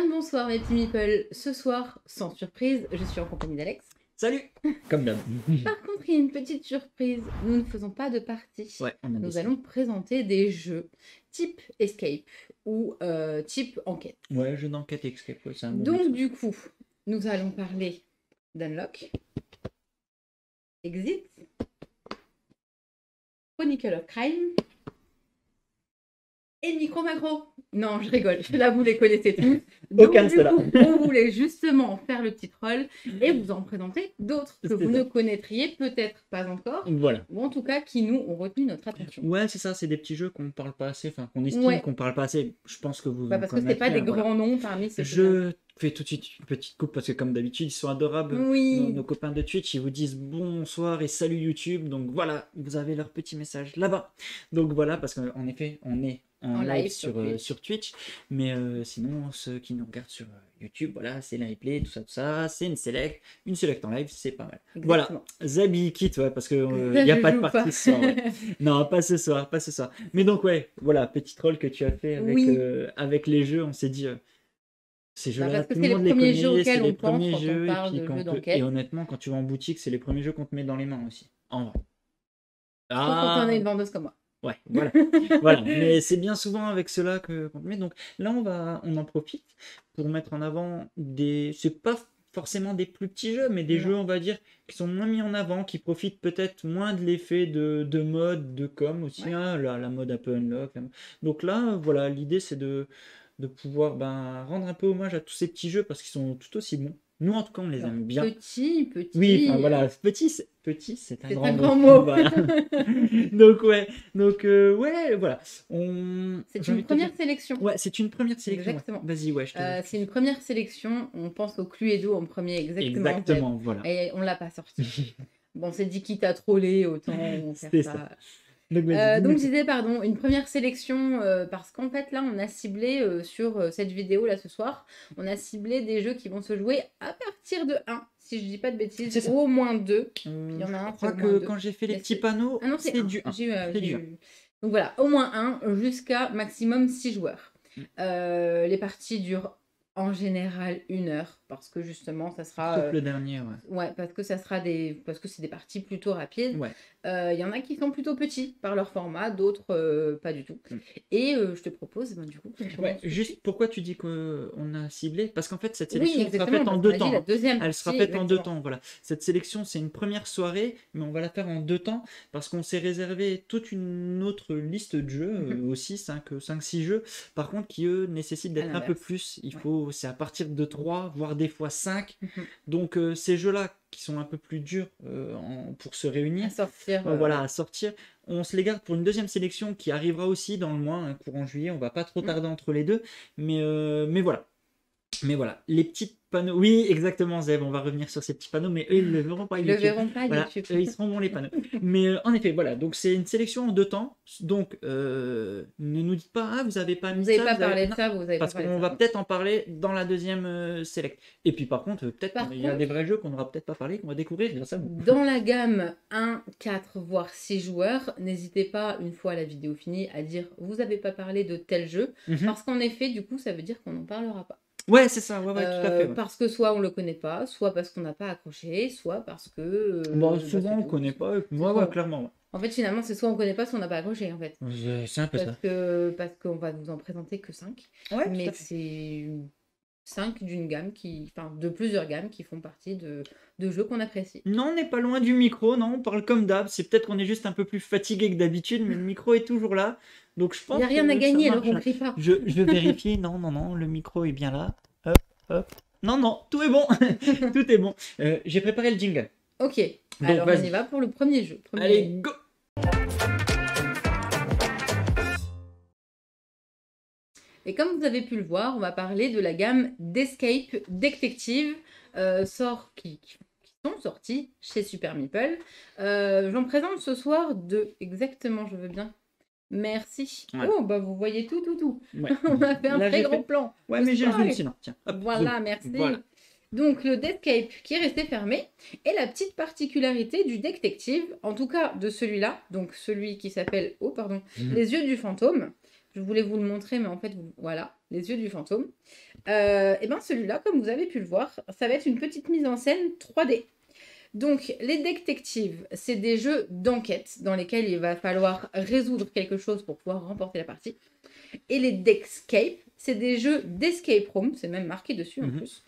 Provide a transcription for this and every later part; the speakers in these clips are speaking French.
Bien le bonsoir mes petits meeples. Ce soir, sans surprise, je suis en compagnie d'Alex. Salut. Comme d'hab. Par contre, il y a une petite surprise. Nous ne faisons pas de partie. Ouais, on a Nous décidé. allons présenter des jeux type escape ou type enquête. Ouais, jeu d'enquête escape, ouais, c'est un bon Donc mix. du coup, nous allons parler d'Unlock, Exit, Chronicle of Crime et Micro Macro. Non, je rigole. Là, vous les connaissez tous. Donc, Aucun du cela. coup, on voulait justement faire le petit troll et vous en présenter d'autres que C'est vous ça. ne connaîtriez peut-être pas encore, Voilà. ou en tout cas qui nous ont retenu notre attention. Ouais, c'est ça, c'est des petits jeux qu'on parle pas assez, enfin qu'on estime Ouais. qu'on parle pas assez. Je pense que vous Bah, en parce que c'est pas connaîtrez, des voilà. grands noms parmi ceux qui Je fais tout de suite une petite coupe parce que comme d'habitude, ils sont adorables. Oui. Nos copains de Twitch, ils vous disent bonsoir et salut YouTube. Donc voilà, vous avez leur petit message là-bas. Donc voilà, parce qu'en effet, on est en live sur Twitch. Mais sinon, ceux qui nous regardent sur YouTube, voilà, c'est le replay, tout ça. C'est une select en live, c'est pas mal. Exactement. Voilà, Zabi quitte, ouais, parce qu'il n'y a pas de partie ce soir. Ouais. Non, pas ce soir. Mais donc, ouais, voilà, petit troll que tu as fait avec, Oui. Avec les jeux, on s'est dit. Ces jeux-là, parce que tout c'est le les monde les premiers connaît, jeux auxquels c'est on les pense premiers quand on jeux, parle et, de puis jeux d'enquête. et honnêtement, quand tu vas en boutique, c'est les premiers jeux qu'on te met dans les mains aussi, en vrai. Sauf quand t'en es une vendeuse comme moi. Ouais, voilà. Voilà. Mais c'est bien souvent avec cela qu'on te met. Donc là, on en profite pour mettre en avant des... C'est pas forcément des plus petits jeux, mais des jeux, on va dire, qui sont moins mis en avant, qui profitent peut-être moins de l'effet de mode, de com aussi, hein, la mode un peu unlock. Donc là, voilà, l'idée, c'est de pouvoir rendre un peu hommage à tous ces petits jeux parce qu'ils sont tout aussi bons. Nous, en tout cas, on les aime bien. Petit. Oui, enfin voilà, petit, c'est un grand mot. Voilà. Donc, ouais, voilà. C'est une première sélection. Ouais, c'est une première sélection. Exactement. Ouais. Vas-y, ouais, c'est une première sélection. On pense au Cluedo en premier, exactement. Voilà. Et on l'a pas sorti. Bon, c'est dit quitte à troller, autant faire ça. Donc je disais, pardon, une première sélection, parce qu'en fait, là, on a ciblé sur cette vidéo, là, ce soir, on a ciblé des jeux qui vont se jouer à partir de 1, si je dis pas de bêtises, ou au moins 2. Il y en a un, je crois que quand j'ai fait les petits panneaux, c'est du 1. Donc voilà, au moins 1 jusqu'à maximum 6 joueurs. Les parties durent en général 1 heure, parce que justement, ça sera... Sauf le dernier, ouais. Ouais, parce que c'est des parties plutôt rapides. Ouais. Y en a qui sont plutôt petits par leur format, d'autres pas du tout. Et je te propose, du coup... juste pourquoi tu dis qu'on a ciblé? Parce qu'en fait, cette sélection sera faite en deux 2 temps. Elle sera faite en 2 temps, voilà. Cette sélection, c'est une première soirée, mais on va la faire en 2 temps, parce qu'on s'est réservé toute une autre liste de jeux, aussi 5-6 jeux, par contre, qui, eux, nécessitent d'être un peu plus. C'est à partir de 3, voire des fois 5. Donc, ces jeux-là, qui sont un peu plus durs pour se réunir, à sortir, on se les garde pour une deuxième sélection qui arrivera aussi dans le mois, courant juillet. On va pas trop tarder entre les deux, mais voilà. Mais voilà, les petits panneaux. Oui, exactement, Zeb, on va revenir sur ces petits panneaux, mais eux, ils ne le verront pas. Ils ne le verront pas, voilà, YouTube. Eux, ils seront bons, les panneaux. Mais en effet, voilà, donc c'est une sélection en 2 temps. Donc, ne nous dites pas, vous n'avez pas mis ça. Vous n'avez pas parlé de ça, parce qu'on va peut-être en parler dans la deuxième select. Et puis, par contre, il y a des vrais jeux qu'on n'aura peut-être pas parlé, qu'on va découvrir grâce à vous. Dans la gamme 1, 4, voire 6 joueurs, n'hésitez pas, une fois la vidéo finie, à dire vous n'avez pas parlé de tel jeu. Parce qu'en effet, du coup, ça veut dire qu'on n'en parlera pas. Ouais, c'est ça, tout à fait. Ouais. Parce que soit on le connaît pas, soit parce qu'on n'a pas accroché, soit parce que... souvent on connaît pas, clairement. Ouais. En fait, finalement, c'est soit on connaît pas, soit on n'a pas accroché, en fait. C'est un peu ça. Parce qu'on va vous en présenter que 5. Ouais, mais c'est 5 d'une gamme de plusieurs gammes qui font partie de jeux qu'on apprécie. Non, on n'est pas loin du micro, non, on parle comme d'hab. C'est peut-être qu'on est juste un peu plus fatigué que d'habitude, mais le micro est toujours là. Donc je pense. Il n'y a rien à gagner, alors on crie pas. Je vais vérifier. Non, le micro est bien là. Hop. Non, tout est bon. Tout est bon. J'ai préparé le jingle. Ok, donc, alors on y va pour le premier jeu. Allez, go! Et comme vous avez pu le voir, on va parler de la gamme d'Escape Detective qui sont sortis chez Super Meeple. J'en présente ce soir deux. Exactement, je veux bien. Merci. Ouais. Oh, vous voyez tout. Ouais. On a fait un très gros plan. Ouais, mais j'ai le zoom sinon. Tiens. Hop, voilà, zoom. merci. Voilà. Donc, le Deathscape qui est resté fermé. Et la petite particularité du Detective, en tout cas de celui-là, donc celui qui s'appelle, Les yeux du fantôme. je voulais vous le montrer, mais en fait, voilà, les yeux du fantôme. Et bien celui-là, comme vous avez pu le voir, ça va être une petite mise en scène 3D. Donc, les détectives, c'est des jeux d'enquête dans lesquels il va falloir résoudre quelque chose pour pouvoir remporter la partie. Et les Deckscape, c'est des jeux d'escape room, c'est même marqué dessus en plus,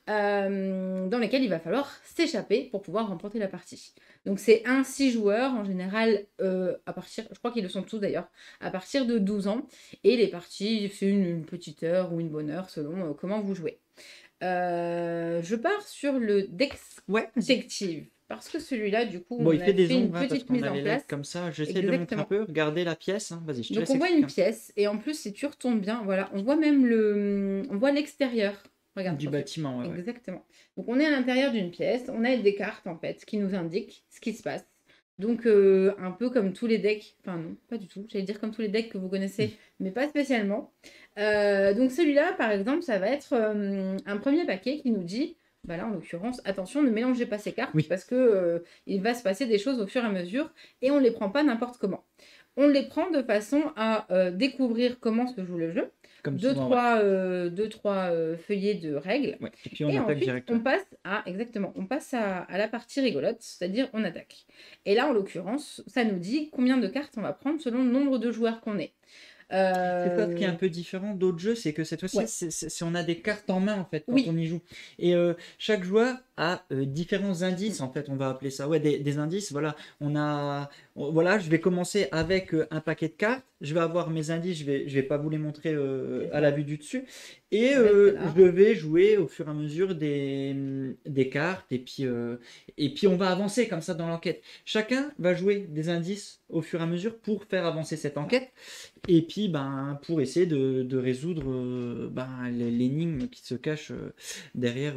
dans lesquels il va falloir s'échapper pour pouvoir remporter la partie. Donc c'est un 6 joueurs en général, à partir, je crois qu'ils le sont tous d'ailleurs, à partir de 12 ans. Et les parties, c'est une petite heure ou une bonne heure selon comment vous jouez. Je pars sur le Detective. Parce que celui-là, du coup, Bon, on il a fait des fait une ombres, hein, parce petite qu'on mise a en les LED place. comme ça. J'essaie de montrer un Exactement. peu. Regardez la pièce. Hein. Vas-y, je te Donc laisse on voit une expliquer. pièce et en plus si tu retournes bien, voilà, on voit même on voit l'extérieur. Regarde. Du ensuite. bâtiment, ouais. Exactement. Donc on est à l'intérieur d'une pièce, on a des cartes en fait qui nous indiquent ce qui se passe. Donc un peu comme tous les decks, enfin non, pas du tout, j'allais dire comme tous les decks que vous connaissez, mais pas spécialement. Donc celui-là, par exemple, ça va être un premier paquet qui nous dit, bah là en l'occurrence, attention, ne mélangez pas ces cartes Oui. parce que il va se passer des choses au fur et à mesure et on ne les prend pas n'importe comment. On les prend de façon à découvrir comment se joue le jeu. Comme Deux, souvent, trois feuillets de règles. ouais. Et puis on Et attaque ensuite, direct. on passe à la partie rigolote, c'est-à-dire on attaque. Et là, en l'occurrence, ça nous dit combien de cartes on va prendre selon le nombre de joueurs qu'on est. C'est ça qui est un peu différent d'autres jeux, c'est que cette fois-ci, Ouais. on a des cartes en main en fait quand Oui. on y joue. Et chaque joueur a différents indices en fait, on va appeler ça. Ouais, des indices. Voilà, voilà, je vais commencer avec un paquet de cartes. Je vais avoir mes indices, je vais pas vous les montrer à la vue du dessus. Et Ça va être là. je vais jouer au fur et à mesure des cartes et puis on va avancer comme ça dans l'enquête. Chacun va jouer des indices au fur et à mesure pour faire avancer cette enquête. Et puis, ben, pour essayer de résoudre l'énigme qui se cache derrière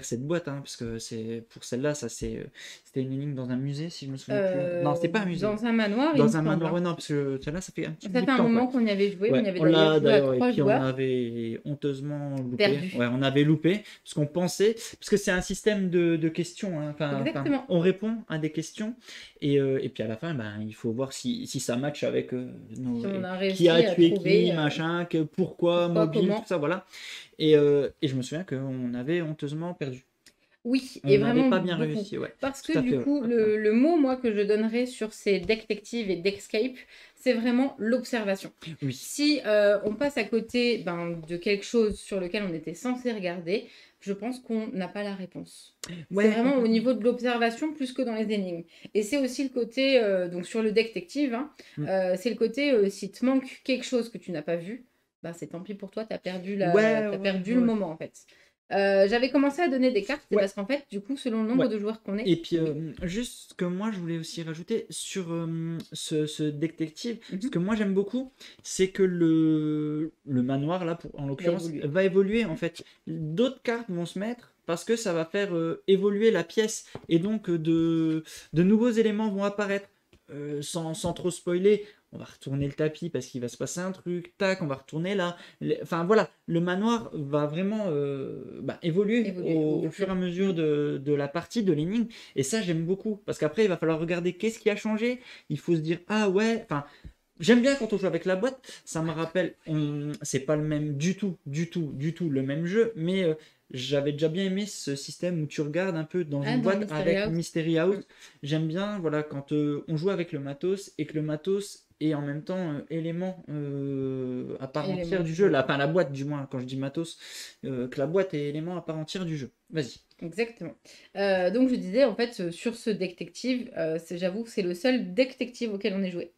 cette boîte. Hein, parce que pour celle-là, c'était une énigme dans un musée, si je me souviens plus. Non, c'était pas un musée. Dans un manoir, il me Dans un semble, manoir, hein. ouais, non, parce que celle-là, ça fait un petit Ça bout fait de un temps. moment Quoi. qu'on y avait joué. Ouais, On y avait on d'ailleurs l'a joué à d'ailleurs, et 3 puis on joueurs. avait honteusement loupé. Perdu. Ouais, on avait loupé, parce qu'on pensait, parce que c'est un système de questions. Hein, Exactement. on répond à des questions, et puis à la fin, ben, il faut voir si ça match avec Si on a qui réussi a à tué trouver qui, machin, pourquoi, mobile, comment. tout ça, voilà. Et je me souviens qu'on avait honteusement perdu. Oui, On et n'avait vraiment pas bien beaucoup. réussi, ouais. Parce Tout que à du fait, ouais. coup, le mot, moi, que je donnerais sur ces Detective et Deckscape, c'est vraiment l'observation. Oui. Si on passe à côté de quelque chose sur lequel on était censé regarder, je pense qu'on n'a pas la réponse. Ouais, c'est vraiment au complètement. niveau de l'observation plus que dans les énigmes. Et c'est aussi le côté, donc sur le Detective, hein, c'est le côté, s'il te manque quelque chose que tu n'as pas vu, ben c'est tant pis pour toi, tu as perdu, le moment en fait. J'avais commencé à donner des cartes, c'est Ouais. parce qu'en fait, du coup, selon le nombre Ouais. de joueurs qu'on est. Et puis, juste ce que moi, je voulais aussi rajouter sur ce détective, ce que moi j'aime beaucoup, c'est que le manoir, là, en l'occurrence, va évoluer en fait. D'autres cartes vont se mettre parce que ça va faire évoluer la pièce. Et donc, de nouveaux éléments vont apparaître. Sans trop spoiler, on va retourner le tapis parce qu'il va se passer un truc, tac, on va retourner là. Enfin voilà, le manoir va vraiment évoluer au fur et à mesure de la partie, de l'énigme. Et ça, j'aime beaucoup. Parce qu'après, il va falloir regarder qu'est-ce qui a changé. Il faut se dire, ah ouais, enfin. J'aime bien quand on joue avec la boîte, ça me rappelle, c'est pas le même du tout le même jeu, mais j'avais déjà bien aimé ce système où tu regardes un peu dans une boîte avec Mystery House. J'aime bien, voilà, quand on joue avec le matos et que le matos est en même temps élément à part entière du jeu. La boîte, du moins, quand je dis matos, que la boîte est élément à part entière du jeu. Vas-y. Exactement. Donc je disais, en fait, sur ce détective, j'avoue que c'est le seul détective auquel on ait joué.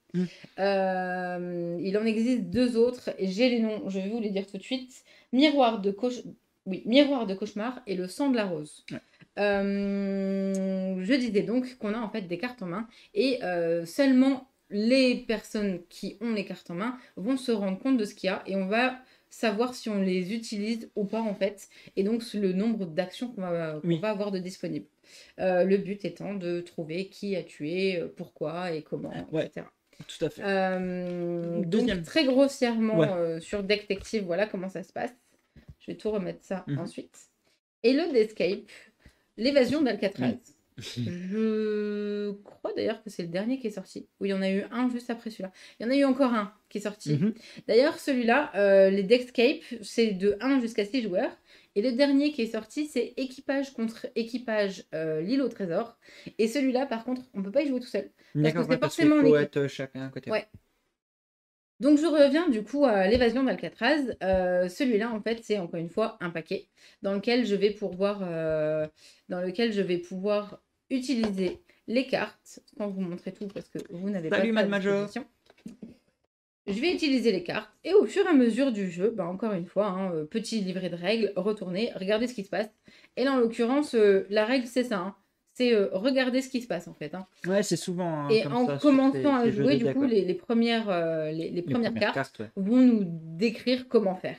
Il en existe 2 autres, et j'ai les noms, je vais vous les dire tout de suite. Miroir de cauchemar et le sang de la rose. Ouais. Je disais donc qu'on a en fait des cartes en main, et seulement les personnes qui ont les cartes en main vont se rendre compte de ce qu'il y a, et on va savoir si on les utilise ou pas en fait, et donc le nombre d'actions qu'on va avoir de disponibles. Le but étant de trouver qui a tué, pourquoi et comment, etc. Tout à fait. Donc très grossièrement sur Detective, voilà comment ça se passe. Je vais tout remettre ça ensuite. Et le Deckscape, l'évasion d'Alcatraz. Je crois d'ailleurs que c'est le dernier qui est sorti. Oui, il y en a eu un juste après celui-là. Il y en a eu encore un qui est sorti. Mhm. D'ailleurs, celui-là, les Dexcape, c'est de 1 jusqu'à 6 joueurs. Et le dernier qui est sorti, c'est équipage contre équipage, l'île au trésor. Et celui-là, par contre, on peut pas y jouer tout seul. Parce que D'accord, ouais, c'est parce qu'il forcément en faut équipe. être chacun à côté. Ouais. Donc je reviens du coup à l'évasion d'Alcatraz. Celui-là, en fait, c'est encore une fois un paquet dans lequel je vais pouvoir utiliser les cartes, sans vous montrer tout parce que vous n'avez pas Salut, ça à Mad Major. disposition. Je vais utiliser les cartes et au fur et à mesure du jeu, bah, encore une fois, hein, petit livret de règles, retournez, regardez ce qui se passe. Et là, en l'occurrence, la règle, c'est ça, hein. C'est regarder ce qui se passe en fait, hein. Ouais, c'est souvent hein, Et comme en ça sur commençant à ces jeux jouer, de du deck. coup, Ouais. les premières, les Les premières premières cartes cartes, ouais. vont nous décrire comment faire.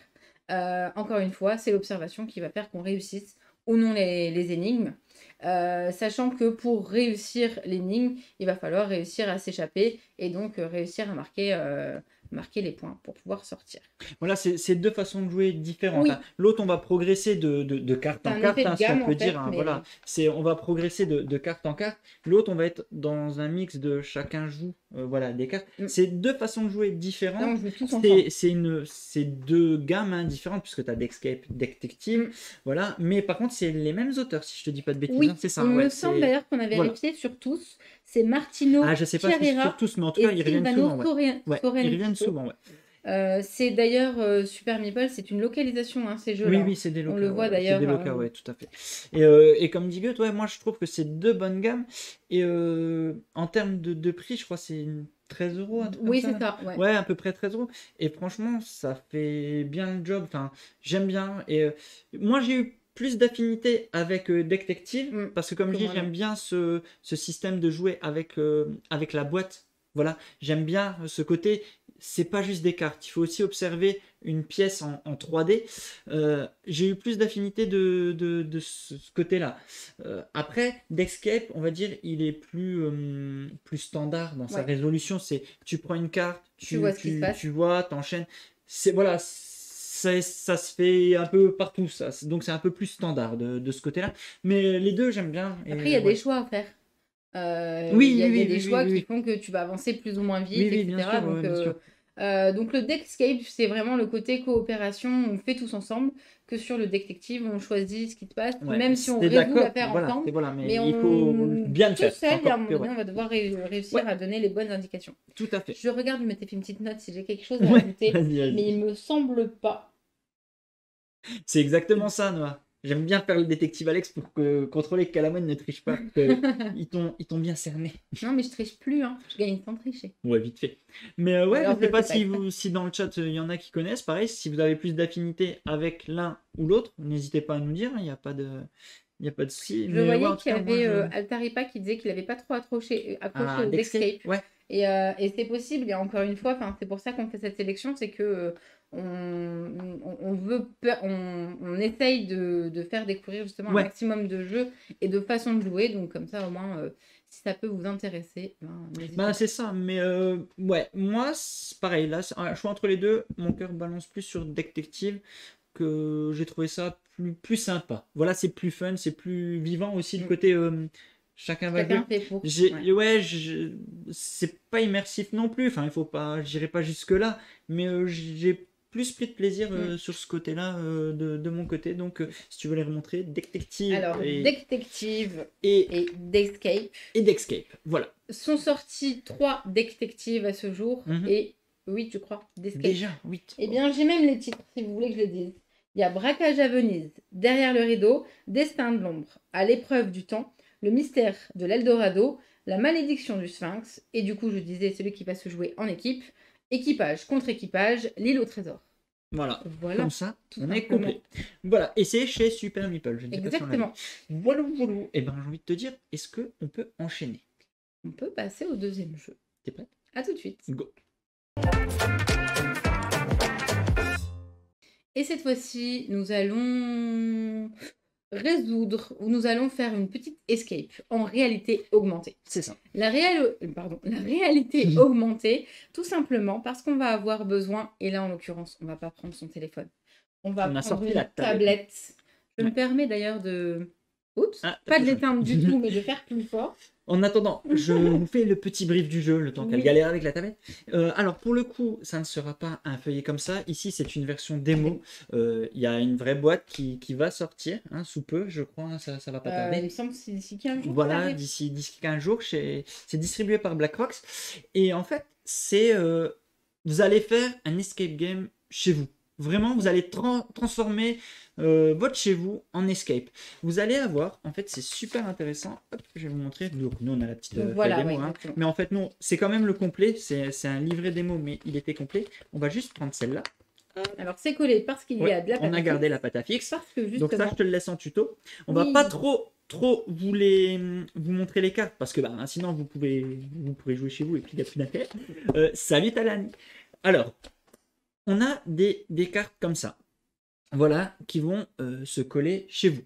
Encore une fois, c'est l'observation qui va faire qu'on réussisse ou non les énigmes. Sachant que pour réussir l'énigme, il va falloir réussir à s'échapper et donc réussir à marquer les points pour pouvoir sortir. Voilà, c'est deux façons de jouer différentes. Hein. Oui, L'autre, on va progresser de carte c'est en un carte, effet de hein, si on gamme peut en dire. fait, Hein, voilà, mais on va progresser de carte en carte. L'autre, on va être dans un mix de chacun joue voilà, des cartes. mm, C'est deux façons de jouer là différentes. on joue tous ensemble. C'est deux gammes hein, différentes, puisque tu as Dexcape, Detective. Mm. Voilà. Mais par contre, c'est les mêmes auteurs, si je te dis pas de bêtises. Hein, Oui, c'est il ça, me ouais. semble C'est. d'ailleurs qu'on a Voilà. vérifié sur tous. C'est Ah, Martino je sais pas si sur Chiarera tous, mais en tout cas, et ils reviennent Silvano souvent, ouais. Ouais, ils reviennent Sorrentino. souvent, ouais. C'est d'ailleurs Super Meeple, c'est une localisation, hein, ces Oui, jeux-là, oui, hein. c'est des On le locaux, ouais, voit ouais, c'est des d'ailleurs. locaux, ouais, tout à fait. Et comme dit Goethe, ouais, moi je trouve que c'est deux bonnes gammes. Et en termes de prix, je crois que c'est 13 euros, un truc comme Oui, ça. c'est ça, ouais. Ouais, à peu près 13 euros. Et franchement, ça fait bien le job. Enfin, j'aime bien. Et moi, j'ai eu plus d'affinité avec Detective, Mm, parce que comme que je dis, moi, non. j'aime bien ce système de jouer avec la boîte. Voilà, j'aime bien ce côté. C'est pas juste des cartes, il faut aussi observer une pièce en 3D. J'ai eu plus d'affinité de ce côté-là. Après, Dexcape, on va dire, il est plus standard dans sa Ouais, résolution. C'est tu prends une carte, tu vois ce qui se tu passe. vois, t'enchaînes. C'est voilà, ça se fait un peu partout, ça. Donc c'est un peu plus standard de ce côté-là. Mais les deux, j'aime bien. Après, il Et y a des ouais. choix à faire. Oui, Il oui, y a oui, des oui, oui, choix qui oui. font que tu vas avancer plus ou moins Oui, vite, oui, bien etc. sûr, ouais, bien sûr. Donc le Deckscape, c'est vraiment le côté coopération, on fait tous ensemble, que sur le détective, on choisit ce qui se passe, Ouais, même si on c'est résout d'accord, l'affaire voilà, ensemble, c'est voilà, mais mais il faut on bien le tout faire. C'est seul, et à un encore moment plus, donné, ouais. on va devoir Ouais, réussir à donner les bonnes indications. tout à fait. Je regarde, je m'étais fait une petite note si j'ai quelque chose à Ouais, ajouter, vas-y, mais vas-y. il me semble pas. C'est exactement ça, Noah. J'aime bien faire le détective Alex pour contrôler que Calamone ne triche pas, ils t'ont bien cerné. Non, mais je triche plus, hein. Je gagne sans tricher. Ouais, vite fait. Mais Ou ouais, je alors je sais le pas fais pas si, exprès. si dans le chat il y en a qui connaissent. Pareil, si vous avez plus d'affinité avec l'un ou l'autre, n'hésitez pas à nous dire. Il n'y a pas de souci. Je Mais ouais, en voyais tout qu'il y cas, moi avait je. Altaripa qui disait qu'il n'avait pas trop accroché Ah, au Dexcape, Deckscape. ouais. Et c'est possible, et encore une fois, c'est pour ça qu'on fait cette sélection, c'est que on veut, on essaye de faire découvrir justement un Ouais, maximum de jeux et de façons de jouer. Donc comme ça, au moins, si ça peut vous intéresser, ben, n'hésitez bah pas. c'est ça. Mais ouais, moi, c'est pareil. Là, c'est un choix entre les deux. Mon cœur balance plus sur Detective que j'ai trouvé ça plus sympa. Voilà, c'est plus fun, c'est plus vivant aussi le Mm. côté chacun va Chacun jouer. fait pour. Ouais. Ouais, c'est pas immersif non plus. Enfin, il faut pas, j'irai pas jusque là, mais j'ai plus pris de plaisir Mm. sur ce côté-là de mon côté. Donc, si tu veux les remontrer, Detective Alors, Detective et, et Deckscape et Dexcape. Voilà. sont sortis 3 Detectives à ce jour Mhm. et 8, je crois, Deckscape. Déjà, 8. Eh bien, j'ai même les titres, si vous voulez que je les dise. Il y a Braquage à Venise, Derrière le rideau, Destin de l'ombre, À l'épreuve du temps, Le mystère de l'Eldorado, La malédiction du Sphinx, et du coup, je disais celui qui va se jouer en équipe, Équipage contre équipage, L'île au trésor. Voilà. Voilà, Comme ça, tout on est simplement. complet. Voilà. Et c'est chez Super Meeple. Je ne sais pas si on l'a dit. Exactement. Voilà, voilà. Et ben, j'ai envie de te dire, est-ce qu'on peut enchaîner? On peut passer au deuxième jeu. T'es prête? À tout de suite. Go. Et cette fois-ci, nous allons résoudre, ou nous allons faire une petite escape en réalité augmentée. C'est ça. La réalité augmentée, tout simplement parce qu'on va avoir besoin, et là en l'occurrence, on va pas prendre son téléphone, on va On a prendre sorti une la tablette. tablette. Je me Ouais. permets d'ailleurs de Oups, Ah, t'as pas de touché. l'éteindre du tout, mais de faire plus fort. En attendant, je vous fais le petit brief du jeu, le temps qu'elle Oui. galère avec la tablette. Alors, pour le coup, ça ne sera pas un feuillet comme ça. Ici, c'est une version démo. Il y a une vraie boîte qui va sortir, hein, sous peu, je crois, hein, ça va pas Il tarder. me semble que c'est d'ici 15 jours. Ça Voilà, arrive. d'ici 15 jours, c'est distribué par BlackRock. Et en fait, vous allez faire un escape game chez vous. Vraiment, vous allez transformer votre chez vous en escape. Vous allez avoir, en fait, c'est super intéressant. Hop, je vais vous montrer. Donc, nous, on a la petite Donc feuille voilà, démo, ouais, hein. exactement. Mais en fait, non, c'est quand même le complet. C'est un livret démo, mais il était complet. On va juste prendre celle-là. Alors c'est collé parce qu'il y Ouais, a de la on pâte a à gardé fixe, la pâte à fixe. parce que Donc ça, justement, je te le laisse en tuto. On va oui, pas trop vous montrer les cartes parce que bah, sinon vous pourrez jouer chez vous et puis il n'y a plus d'intérêt. Salut Talani. Alors, on a des cartes comme ça. Voilà, qui vont se coller chez vous.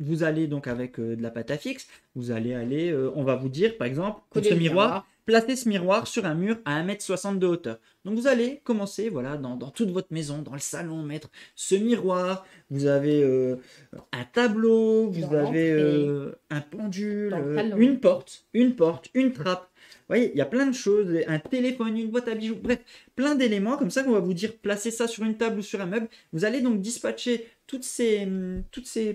Vous allez donc avec de la pâte à fixe, vous allez aller, on va vous dire par exemple, pour coller ce le miroir, placez ce miroir sur un mur à 1,60 m de hauteur. Donc vous allez commencer, voilà, dans toute votre maison, dans le salon, mettre ce miroir. Vous avez un tableau, vous Dans avez l'entrée, un pendule, dans le salon. une porte, une trappe. Vous voyez, il y a plein de choses, un téléphone, une boîte à bijoux, bref, plein d'éléments comme ça qu'on va vous dire placez ça sur une table ou sur un meuble. Vous allez donc dispatcher toutes ces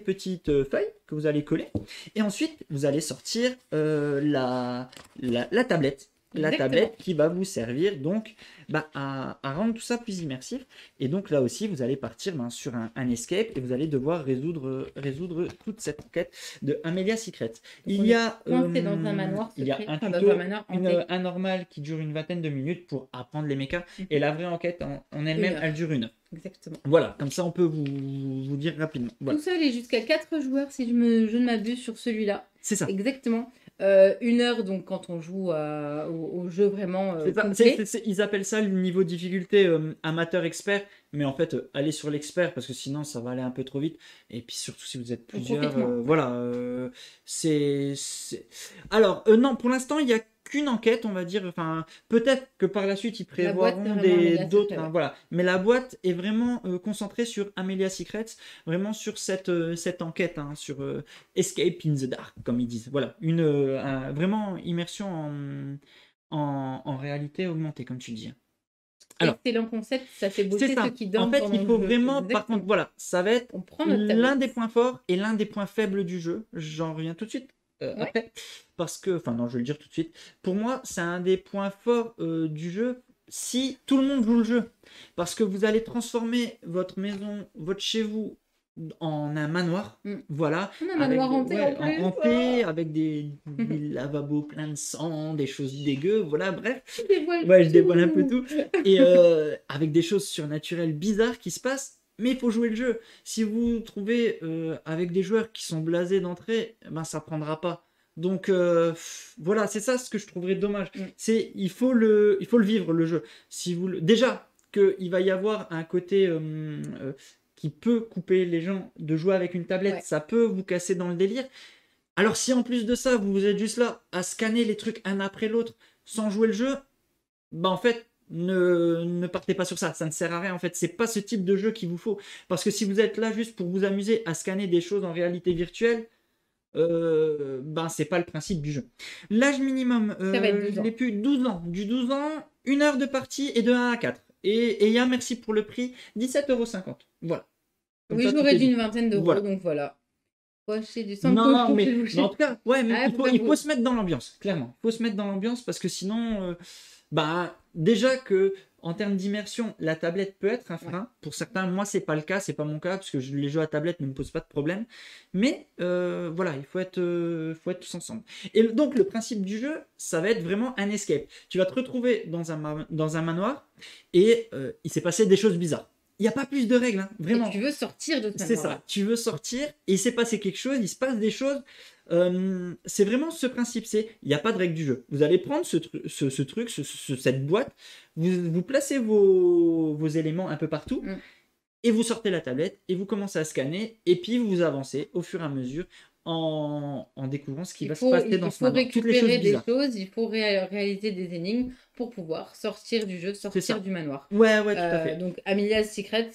petites feuilles que vous allez coller. Et ensuite, vous allez sortir la tablette. La Exactement. tablette qui va vous servir donc bah, à rendre tout ça plus immersif. Et donc là aussi, vous allez partir sur un escape et vous allez devoir résoudre toute cette enquête de Amelia Secret. Donc, coincé dans un manoir il y a secret, un enfin, dans tuto, un manoir hanté. un normal qui dure une vingtaine de minutes pour apprendre les mechas. Mhm. Et la vraie enquête en elle-même, Une heure. elle dure une heure. Exactement. Voilà, comme ça on peut vous dire rapidement. Voilà. Tout seul et jusqu'à 4 joueurs si je ne m'abuse sur celui-là. C'est ça. Exactement. 1 heure donc quand on joue au jeu vraiment C'est ça. complet. Ils appellent ça le niveau de difficulté amateur-expert, mais en fait, allez sur l'expert parce que sinon ça va aller un peu trop vite. Et puis surtout si vous êtes plusieurs, profite moins. voilà. Alors, non, pour l'instant, il n'y a qu'une enquête, on va dire. Enfin, peut-être que par la suite, ils La boîte, c'est prévoiront vraiment Amelia d'autres. Secret, ouais. Voilà. Mais la boîte est vraiment concentrée sur Amelia Secrets, vraiment sur cette enquête, hein, sur Escape in the Dark, comme ils disent. Voilà. Vraiment immersion en réalité augmentée, comme tu dis. Alors, excellent concept, ça fait bosser c'est ça. ceux qui dorment En fait, pendant il le faut jeu. vraiment, par Exactement. contre, voilà, ça va être On prend notre l'un tablette. des points forts et l'un des points faibles du jeu. J'en reviens tout de suite après. Parce que, enfin non, je vais le dire tout de suite. Pour moi, c'est un des points forts du jeu si tout le monde joue le jeu. Parce que vous allez transformer votre maison, votre chez vous, en un manoir. Voilà. Un manoir hanté en plus. hanté, avec des lavabos pleins de sang, des choses dégueu, voilà, bref. Je dévoile un peu tout. Et avec des choses surnaturelles bizarres qui se passent. Mais il faut jouer le jeu. Si vous trouvez avec des joueurs qui sont blasés d'entrée, ben ça prendra pas. Donc voilà, c'est ça ce que je trouverais dommage. C'est il faut le vivre le jeu. Déjà qu'il va y avoir un côté qui peut couper les gens de jouer avec une tablette, ça peut vous casser dans le délire. Alors si en plus de ça, vous êtes juste là à scanner les trucs un après l'autre sans jouer le jeu, bah en fait, ne partez pas sur ça, ça ne sert à rien en fait, c'est pas ce type de jeu qu'il vous faut. Parce que si vous êtes là juste pour vous amuser à scanner des choses en réalité virtuelle, ben c'est pas le principe du jeu. L'âge minimum, Ça va être 12 ans. je l'ai plus, 12 ans. Du 12 ans, 1 heure de partie et de 1 à 4. Et il y a, merci pour le prix, 17,50 €. Voilà. Comme Oui, ça, tout j'aurais est dit dit. une vingtaine d'euros, Voilà. donc voilà. Faut acheter du sang de Non, cochon mais chez le en tout cas, ouais, mais Ah, il faut se mettre dans l'ambiance, clairement. Il faut se mettre dans l'ambiance parce que sinon, bah, déjà que en termes d'immersion, la tablette peut être un frein. Pour certains, moi, c'est pas le cas, c'est pas mon cas parce que les jeux à tablette ne me posent pas de problème. Mais voilà, il faut être tous ensemble. Et donc, le principe du jeu, ça va être vraiment un escape. Tu vas te retrouver dans un manoir et il s'est passé des choses bizarres. Il n'y a pas plus de règles, hein, vraiment. Et tu veux sortir de ce C'est manoir. ça, tu veux sortir et il s'est passé quelque chose, il se passe des choses. C'est vraiment ce principe, il n'y a pas de règle du jeu. Vous allez prendre cette boîte, vous placez vos éléments un peu partout et vous sortez la tablette et vous commencez à scanner et puis vous avancez au fur et à mesure en découvrant ce qui va se passer dans ce manoir. Il faut récupérer des choses, il faut réaliser des énigmes pour pouvoir sortir du jeu, sortir du manoir. Ouais, tout à fait. Donc Amelia's Secrets,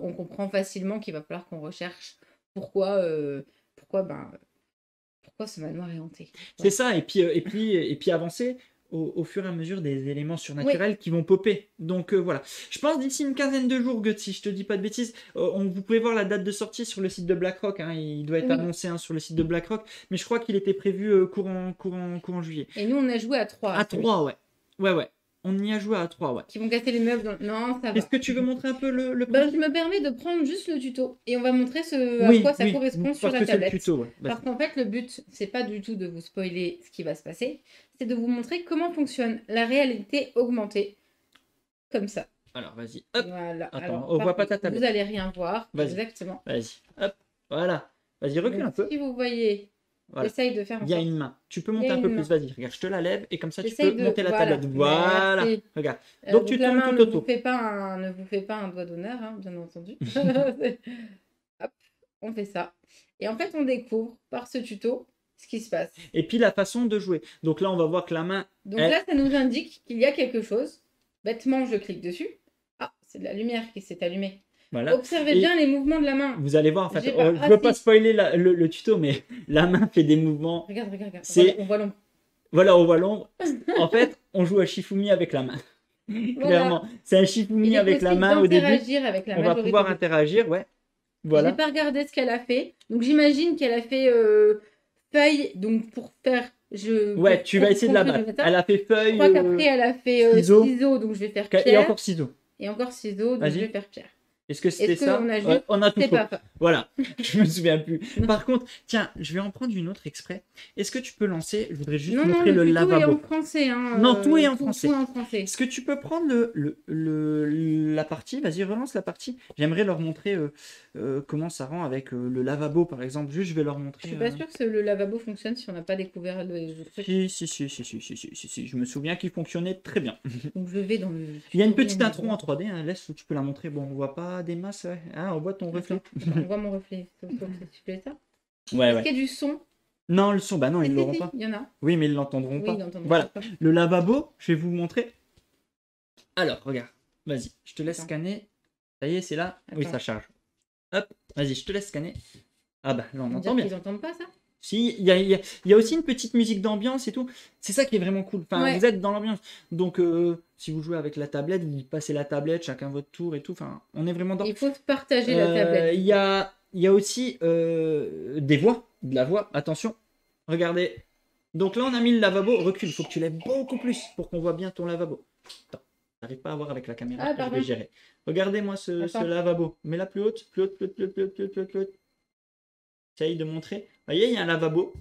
on comprend facilement qu'il va falloir qu'on recherche pourquoi pourquoi ce manoir est hanté. C'est ça, et puis avancer au fur et à mesure des éléments Oui, surnaturels qui vont popper. Donc voilà. Je pense d'ici une quinzaine de jours, Guts, si je te dis pas de bêtises, vous pouvez voir la date de sortie sur le site de BlackRock. Hein, il doit être oui. annoncé hein, sur le site de BlackRock, mais je crois qu'il était prévu courant juillet. Et nous, on a joué à 3 À 3, ouais. Ouais. On y a joué à 3, ouais. qui vont casser les meubles. Non, ça Est-ce va. que tu veux montrer un peu le Ben, je principe? me permets de prendre juste le tuto et on va montrer à Oui, quoi ça oui, correspond sur parce la que c'est le tablette. tuto, ouais. Parce qu'en fait, le but, c'est pas du tout de vous spoiler ce qui va se passer, c'est de vous montrer comment fonctionne la réalité augmentée, comme ça. Alors, vas-y, hop. Voilà. Attends, Alors, on par voit pas contre, ta tablette. vous allez rien voir, Vas-y. exactement. Vas-y, hop, voilà. Vas-y, recule Donc, un peu. si vous voyez, Voilà. j'essaye de faire en Il y a sorte. une main. Tu peux Il y monter a un peu une plus, main. vas-y. Regarde, je te la lève et comme ça tu J'essaye peux de... monter la Voilà. tablette. Voilà. Merci. Regarde. Donc tu la tournes main, tout ne autour. vous fait pas un doigt d'honneur, hein, bien entendu. Hop, on fait ça. Et en fait, on découvre par ce tuto ce qui se passe. Et puis la façon de jouer. Donc là, on va voir que la main. Donc elle- là, ça nous indique qu'il y a quelque chose. Bêtement, je clique dessus. Ah, c'est de la lumière qui s'est allumée. Voilà. Observez Et bien les mouvements de la main. vous allez voir, en fait, J'ai pas- je Ah, veux pas si. spoiler le tuto, mais la main fait des mouvements. Regarde. C'est- On voit l'ombre. Voilà, on voit l'ombre. En fait, on joue à Shifumi avec la main. Clairement. C'est un Shifumi Il est avec la possible main au début. d'interagir avec la On va majorité pouvoir des- interagir, ouais. J'ai Voilà. pas regardé ce qu'elle a fait. Donc j'imagine qu'elle a fait feuille. Donc pour faire. Ouais, tu vas essayer de la construire, je battre. vais faire ça. Elle a fait Je feuille. crois qu'après elle a fait ciseaux. ciseaux. Donc je vais faire Et pierre. encore ciseaux. Et encore ciseaux. Donc Vas-y. je vais faire pierre. Est-ce que c'était Est-ce ça? qu'on a juste- Ouais, on a tout C'est faux. pas ça. Voilà, je me souviens plus. Non. Par contre, tiens, je vais en prendre une autre exprès. Est-ce que tu peux lancer? Je voudrais juste Non, montrer le tuto est lavabo. en français. Hein, Non, tout est en français. Tout est en français. Est-ce que tu peux prendre la partie? Vas-y, relance la partie. J'aimerais leur montrer comment ça rend avec le lavabo, par exemple. Juste, je vais leur montrer. Je suis pas sûre que le lavabo fonctionne si on n'a pas découvert le truc. Si. Je me souviens qu'il fonctionnait très bien. Donc je vais dans le. Il y a une petite tutoriel intro numéro en 3D, hein, laisse, tu peux la montrer. Bon, on voit pas des masses, ouais. Ah, on voit ton un. reflet. Attends, on voit mon reflet. Faut que tu fais ça. Ouais, Est-ce ouais. qu'il y a du son? Non, le son, bah non, ils Si, l'auront si, pas. il y en a. Oui, mais ils l'entendront Oui, pas. ils l'entendront Voilà. pas. Le lavabo, je vais vous montrer. Alors, regarde. Vas-y, je te laisse Attends. scanner. Ça y est, c'est là. Oui, Attends. ça charge. Hop, vas-y, je te laisse scanner. Ah bah, là, on On entend dirait bien. qu'ils entendent pas ça? Si, il y a aussi une petite musique d'ambiance et tout. C'est ça qui est vraiment cool. Enfin, Ouais. vous êtes dans l'ambiance. Donc, si vous jouez avec la tablette, vous passez la tablette, chacun votre tour et tout. Enfin, on est vraiment dans... Il faut partager la tablette. Il y a aussi des voix, de la voix. Attention, regardez. Donc là, on a mis le lavabo. Recule, il faut que tu lèves beaucoup plus pour qu'on voit bien ton lavabo. Attends, j'arrive pas à voir avec la caméra. Ah, je pardon. vais gérer. Regardez-moi ce Attends. lavabo. Mets-la plus haute, plus haute, plus haute, plus haute, plus haute, plus haute, plus haute, plus haute. J'essaye de montrer. Vous voyez, il y a un lavabo.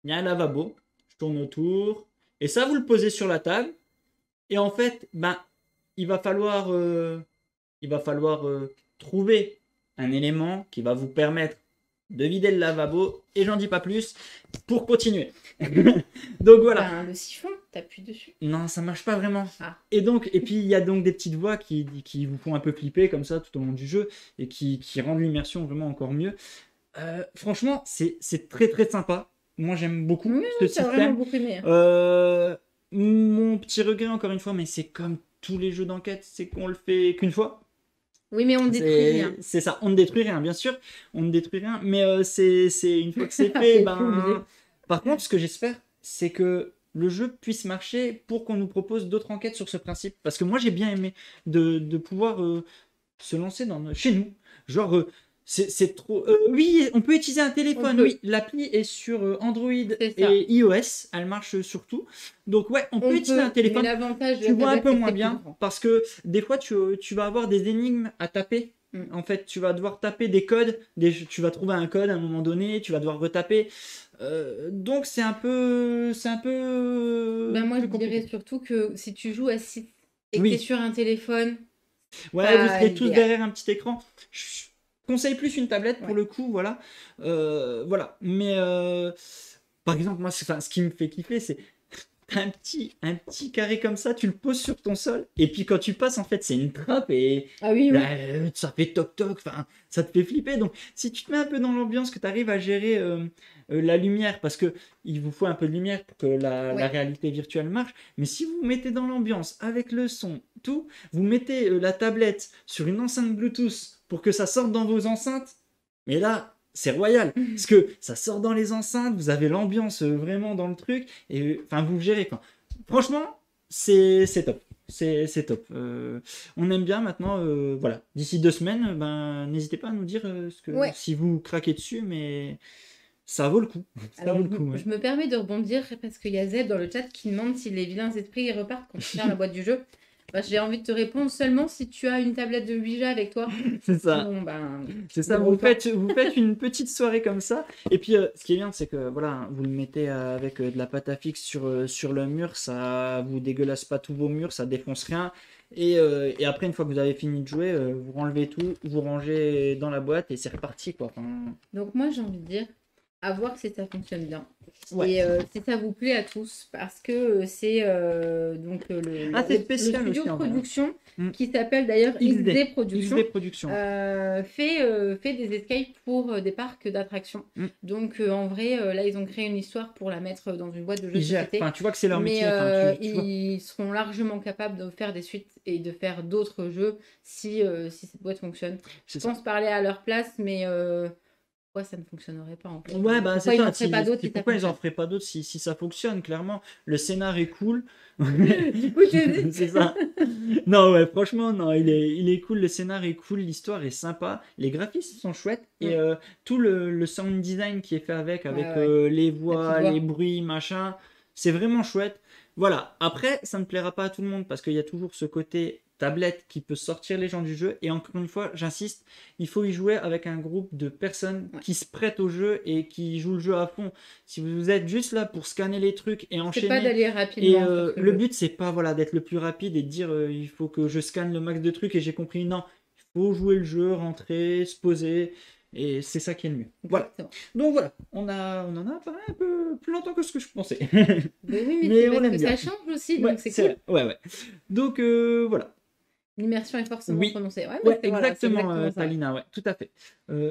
Il y a un lavabo. Je tourne autour. Et ça, vous le posez sur la table. Et en fait, ben, il va falloir trouver un élément qui va vous permettre de vider le lavabo. Et j'en dis pas plus pour continuer. Donc voilà. Ben, le siphon, t'appuies dessus. Non, ça marche pas vraiment. Ah. Et puis il y a donc des petites voix qui vous font un peu flipper comme ça tout au long du jeu et qui rendent l'immersion vraiment encore mieux. Franchement, c'est très très sympa. Moi j'aime beaucoup Oui, ce t'as vraiment système. beaucoup aimé. Hein. Mon petit regret encore une fois, mais c'est comme tous les jeux d'enquête, c'est qu'on le fait qu'une fois. Oui, mais on ne détruit rien. C'est ça, on ne détruit rien, bien sûr, on ne détruit rien, mais c'est une fois que c'est fait, C'est ben... obligé. Par contre, ce que j'espère, c'est que le jeu puisse marcher pour qu'on nous propose d'autres enquêtes sur ce principe. Parce que moi, j'ai bien aimé de pouvoir se lancer chez nous. Genre, c'est trop... oui, on peut utiliser un téléphone, On peut. oui. L'appli est sur Android C'est ça. et iOS, elle marche sur tout. Donc ouais, on peut utiliser un téléphone. Mais l'avantage de Tu la vois un tablette, peu c'est que moins c'est bien plus grand. parce que des fois tu vas avoir des énigmes à taper. En fait, tu vas devoir taper des codes, tu vas trouver un code à un moment donné, tu vas devoir retaper. Donc c'est un peu Ben, moi, je plus compliqué. dirais surtout que si tu joues à 6 et que Oui. t'es sur un téléphone, Ouais, pas vous serez tous idéal. derrière un petit écran. Je conseille plus une tablette pour Ouais. le coup, voilà. Voilà. Mais par exemple, moi, ce qui me fait kiffer, c'est t'as un petit carré comme ça, tu le poses sur ton sol, et puis quand tu passes, en fait, c'est une trappe, et ah oui, oui. ça fait toc-toc, enfin, ça te fait flipper. Donc, si tu te mets un peu dans l'ambiance, que tu arrives à gérer la lumière, parce que il vous faut un peu de lumière pour que la Ouais. réalité virtuelle marche, mais si vous vous mettez dans l'ambiance, avec le son, tout, vous mettez la tablette sur une enceinte Bluetooth pour que ça sorte dans vos enceintes, mais là, c'est royal. Parce que ça sort dans les enceintes, vous avez l'ambiance vraiment dans le truc, et enfin, vous gérez, quoi. Franchement, c'est top. C'est top. On aime bien maintenant. Voilà. D'ici 2 semaines, ben, n'hésitez pas à nous dire Ouais. si vous craquez dessus, mais ça vaut le coup. Ça Alors, vaut le coup, ouais. je me permets de rebondir parce qu'il y a Zeb dans le chat qui demande si les vilains esprits repartent quand tu fermes la boîte du jeu. Bah, j'ai envie de te répondre seulement si tu as une tablette de Ouija avec toi. C'est ça. Sinon, ben, C'est ça, débrouille vous faites une petite soirée comme ça. Et puis, ce qui est bien, c'est que voilà, vous le mettez avec de la pâte à fixe sur le mur, ça vous dégueulasse pas tous vos murs, ça défonce rien. Et après, une fois que vous avez fini de jouer, vous renlevez tout, vous rangez dans la boîte et c'est reparti, quoi. Enfin, Donc moi j'ai envie de dire, à voir si ça fonctionne bien. ouais. Et si ça vous plaît à tous, parce que c'est donc c'est spécial le studio aussi, de en vrai, hein. production, Mm. qui s'appelle d'ailleurs XD. XD Production, XD Production. fait des escapes pour des parcs d'attractions. Mm. Donc en vrai, là ils ont créé une histoire pour la mettre dans une boîte de jeux de Ils gèrent. société. Enfin, tu vois que c'est leur Mais métier. Enfin, tu vois. ils seront largement capables de faire des suites et de faire d'autres jeux si cette boîte fonctionne. C'est Je ça. pense parler à leur place, mais pourquoi ça ne fonctionnerait pas en fait? Ouais, bah Pourquoi c'est ils ça. n'en feraient pas d'autres si ça Pourquoi ils en fonctionne? feraient pas d'autres si ça fonctionne, clairement. Le scénar est cool. Du coup, tu C'est ça. Non, ouais, franchement, non, il est cool. Le scénar est cool, l'histoire est sympa, les graphismes sont chouettes et tout le sound design qui est fait avec Ouais, ouais. les La petite voix, voix. les bruits, machin, c'est vraiment chouette. Voilà. Après, ça ne plaira pas à tout le monde parce qu'il y a toujours ce côté tablette qui peut sortir les gens du jeu. Et encore une fois, j'insiste, il faut y jouer avec un groupe de personnes Ouais. qui se prêtent au jeu et qui jouent le jeu à fond. Si vous êtes juste là pour scanner les trucs et C'est pas enchaîner, d'aller et rapidement sur ce le jeu. but, c'est pas voilà, d'être le plus rapide et de dire il faut que je scanne le max de trucs et j'ai compris. Non, il faut jouer le jeu, rentrer, se poser. Et c'est ça qui est le mieux. Voilà. Exactement. Donc voilà, on en a parlé un peu plus longtemps que ce que je pensais. Mais oui, mais Mais c'est on parce aime que bien. ça change aussi, Ouais, donc c'est c'est cool. vrai. Ouais, ouais. Donc voilà. L'immersion est forcément Oui. prononcée. Ouais, Ouais, c'est voilà, c'est exactement, exactement ça. Talina, ouais, tout à fait.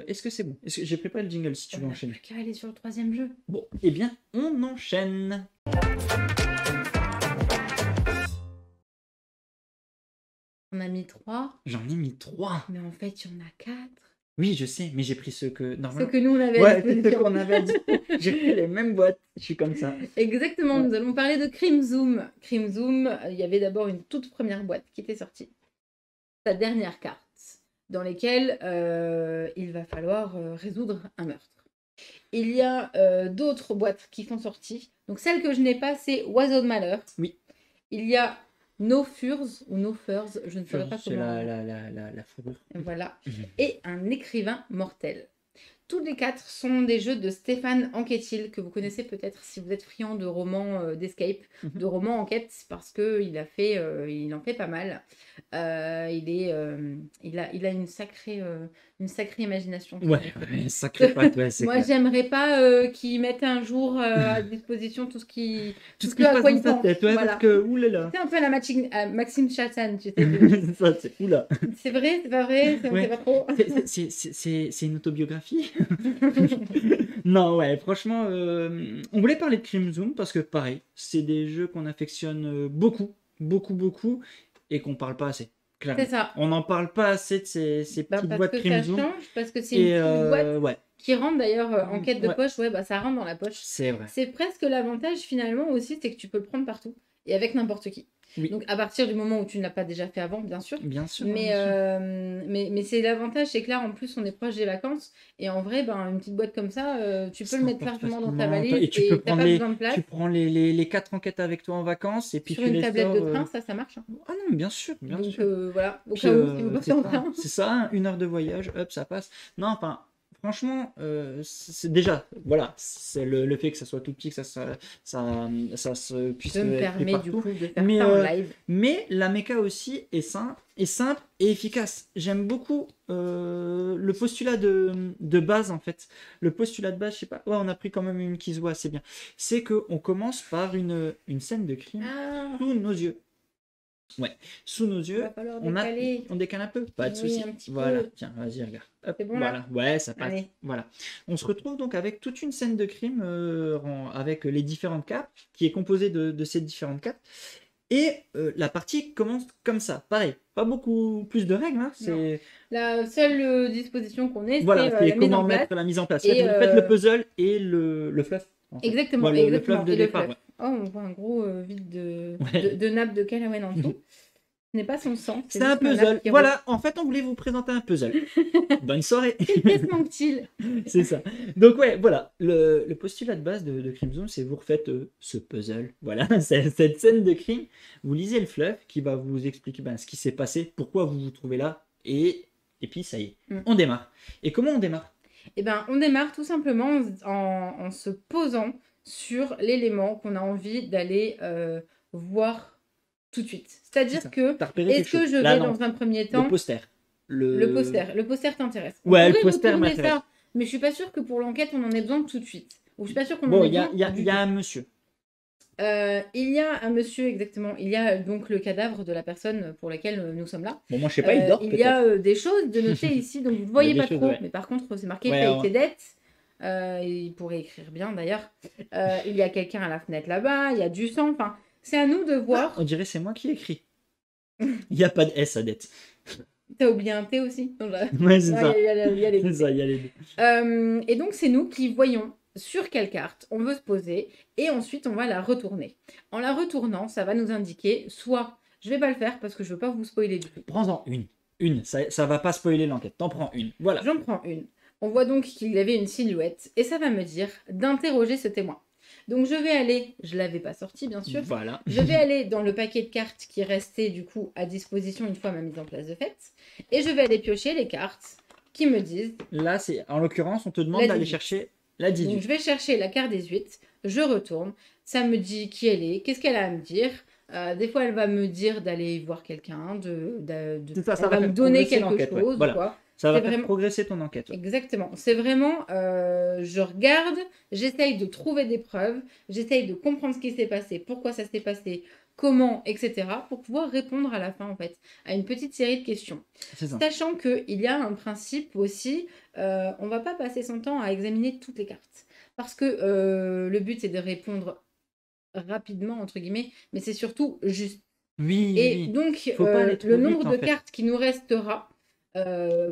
Est-ce que c'est bon? Est-ce que j'ai préparé le jingle si tu On veux n'a enchaîner? plus qu'à aller sur le troisième jeu. Bon, eh bien, on enchaîne. On a mis 3, J'en ai mis 3. mais en fait, il y en a 4. Oui, je sais, mais j'ai pris ceux que Ce normalement. que nous, on avait à Ouais, c'est ceux disposition. qu'on avait à dire. J'ai pris les mêmes boîtes. Je suis comme ça. Exactement, Ouais. nous allons parler de Crim Zoom. Crim Zoom, il y avait d'abord une toute première boîte qui était sortie. Sa dernière carte, dans laquelle il va falloir résoudre un meurtre. Il y a d'autres boîtes qui sont sorties. Donc celle que je n'ai pas, c'est Oiseau de malheur. Oui. Il y a No Furs ou No Furs, je ne saurais pas C'est comment. la fourrure. Voilà. Et un écrivain mortel. Tous les 4 sont des jeux de Stéphane Anquetil, que vous connaissez peut-être si vous êtes friand de romans d'escape, de romans enquête, parce qu'il il en fait pas mal. Il a une sacrée imagination. Ouais, sacré patte, ouais, c'est Moi, clair. j'aimerais pas qu'il mette un jour à disposition tout ce Tout ce qui se à passe quoi dans il sa pense. tête, ouais, Voilà. parce que, oulala. C'est un peu la Maxime Chatham, tu sais. C'est ça, c'est oula. C'est vrai, c'est pas vrai, on Ouais. sait pas trop. C'est une autobiographie? Non, ouais, franchement, on voulait parler de Crim Zoom parce que, pareil, c'est des jeux qu'on affectionne beaucoup, beaucoup, beaucoup, et qu'on parle pas assez, clairement. C'est ça. On n'en parle pas assez de ces Bah, petites parce boîtes que Crim ça Zoom. change, parce que c'est une Et petite boîte ouais, qui rentre d'ailleurs en quête de Ouais. poche. Ouais, bah ça rentre dans la poche. c'est vrai. C'est presque l'avantage finalement aussi, c'est que tu peux le prendre partout et avec n'importe qui. Oui. Donc à partir du moment où tu ne l'as pas déjà fait avant, bien sûr. Bien sûr. Mais, bien sûr. mais c'est l'avantage, c'est que là en plus on est proche des vacances et en vrai, ben, une petite boîte comme ça, tu peux Ça le mettre emporte largement dans ta facilement. valise Et tu peux t'as prendre pas besoin de place. Tu prends les 4 enquêtes avec toi en vacances et puis Sur tu une les tablette sors. de train, ça marche. Hein. Ah non, bien sûr, bien Donc sûr. voilà, au Puis, cas où, si vous partez en ça. train. C'est ça, 1 heure de voyage, hop, ça passe. Non, enfin, franchement, c'est déjà, voilà, c'est le fait que ça soit tout petit, que ça se puisse Je me être pris permets du partout. coup de faire Mais, ça en live. Mais la méca aussi est simple et efficace. J'aime beaucoup le postulat de base, en fait. Le postulat de base, je sais pas, ouais, on a pris quand même une qui se voit assez bien. C'est qu'on commence par une scène de crime Ah, sous nos yeux. Ouais, sous nos il yeux, va falloir on décaler. décale un peu, pas de Oui, souci. un petit Voilà, peu. tiens, vas-y, regarde. Hop, C'est bon, là? voilà, ouais, ça passe. Allez. Voilà. On se retrouve donc avec toute une scène de crime avec les différentes cartes, qui est composée de ces différentes cartes. Et la partie commence comme ça. Pareil, pas beaucoup plus de règles. Hein, c'est... La seule disposition qu'on ait, Voilà, c'est c'est la mise comment en place. mettre la mise en place. Et, Faites le puzzle et le fluff. En fait. exactement, Le fluff exactement. de Et le départ. fluff. Ouais. Oh, on voit un gros vide Ouais. de nappe de Calawen en dessous. Ce n'est pas son sang. C'est un juste ma nappe puzzle. qui Voilà, en fait, on voulait vous présenter un puzzle. Bonne soirée. Quelle pièce manque-t-il? C'est ça. Donc ouais, voilà. Le postulat de base de Crime Zone, c'est vous refaites ce puzzle. Voilà, cette scène de crime. Vous lisez le fluff qui va vous expliquer ce qui s'est passé, pourquoi vous vous trouvez là, et puis ça y est, on démarre. Et comment on démarre? Eh ben, on démarre tout simplement en se posant sur l'élément qu'on a envie d'aller voir tout de suite. C'est-à-dire que, est-ce que je vais dans un premier temps... Le poster. Le poster t'intéresse. Ouais, le poster m'intéresse. Mais je suis pas sûre que pour l'enquête, on en ait besoin tout de suite. Ou je suis pas sûre qu'on en ait besoin. Bon, il y a un monsieur. Il y a un monsieur, exactement. Il y a donc le cadavre de la personne pour laquelle nous sommes là. Bon, moi, je sais pas, il dort Il peut-être. y a des choses de noter ici, donc vous ne voyez pas trop. Mais par contre, c'est marqué paye tes dettes. Il pourrait écrire bien d'ailleurs. Il y a quelqu'un à la fenêtre là-bas. Il y a du sang. Enfin, c'est à nous de voir. On dirait c'est moi qui écris. Il n'y a pas de S à dette. T'as oublié un T aussi? Ouais, c'est ça. Il y a les C'est ça, il y a les deux. Et donc, c'est nous qui voyons sur quelle carte on veut se poser et ensuite on va la retourner. En la retournant, ça va nous indiquer soit, je vais pas le faire parce que je veux pas vous spoiler du tout. Prends-en une. Ça va pas spoiler l'enquête. T'en prends une. Voilà. J'en prends une. On voit donc qu'il y avait une silhouette et ça va me dire d'interroger ce témoin. Donc je vais aller, je l'avais pas sorti bien sûr, voilà. Je vais aller dans le paquet de cartes qui restait du coup à disposition une fois ma mise en place de fait et je vais aller piocher les cartes qui me disent... Là, en l'occurrence, on te demande d'aller chercher la 18. Donc je vais chercher la carte 18, je retourne, ça me dit qui elle est, qu'est-ce qu'elle a à me dire. Des fois elle va me dire d'aller voir quelqu'un, elle va me donner quelque chose. Ouais. Voilà. Quoi. Ça va faire progresser ton enquête. Ouais. Exactement. C'est vraiment, je regarde, j'essaye de trouver des preuves, j'essaye de comprendre ce qui s'est passé, pourquoi ça s'est passé, comment, etc. pour pouvoir répondre à la fin, en fait, à une petite série de questions. Sachant qu'il y a un principe aussi, on ne va pas passer son temps à examiner toutes les cartes. Parce que le but, c'est de répondre rapidement, entre guillemets, mais c'est surtout juste. Oui. Et donc, le nombre de cartes qui nous restera...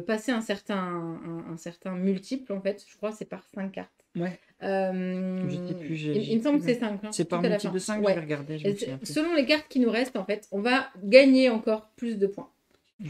passer un certain multiple, en fait. Je crois que c'est par 5 cartes. Ouais. Je sais plus, il me semble que c'est 5. Hein, c'est par multiple de 5, je vais regarder. Selon les cartes qui nous restent, en fait, on va gagner encore plus de points.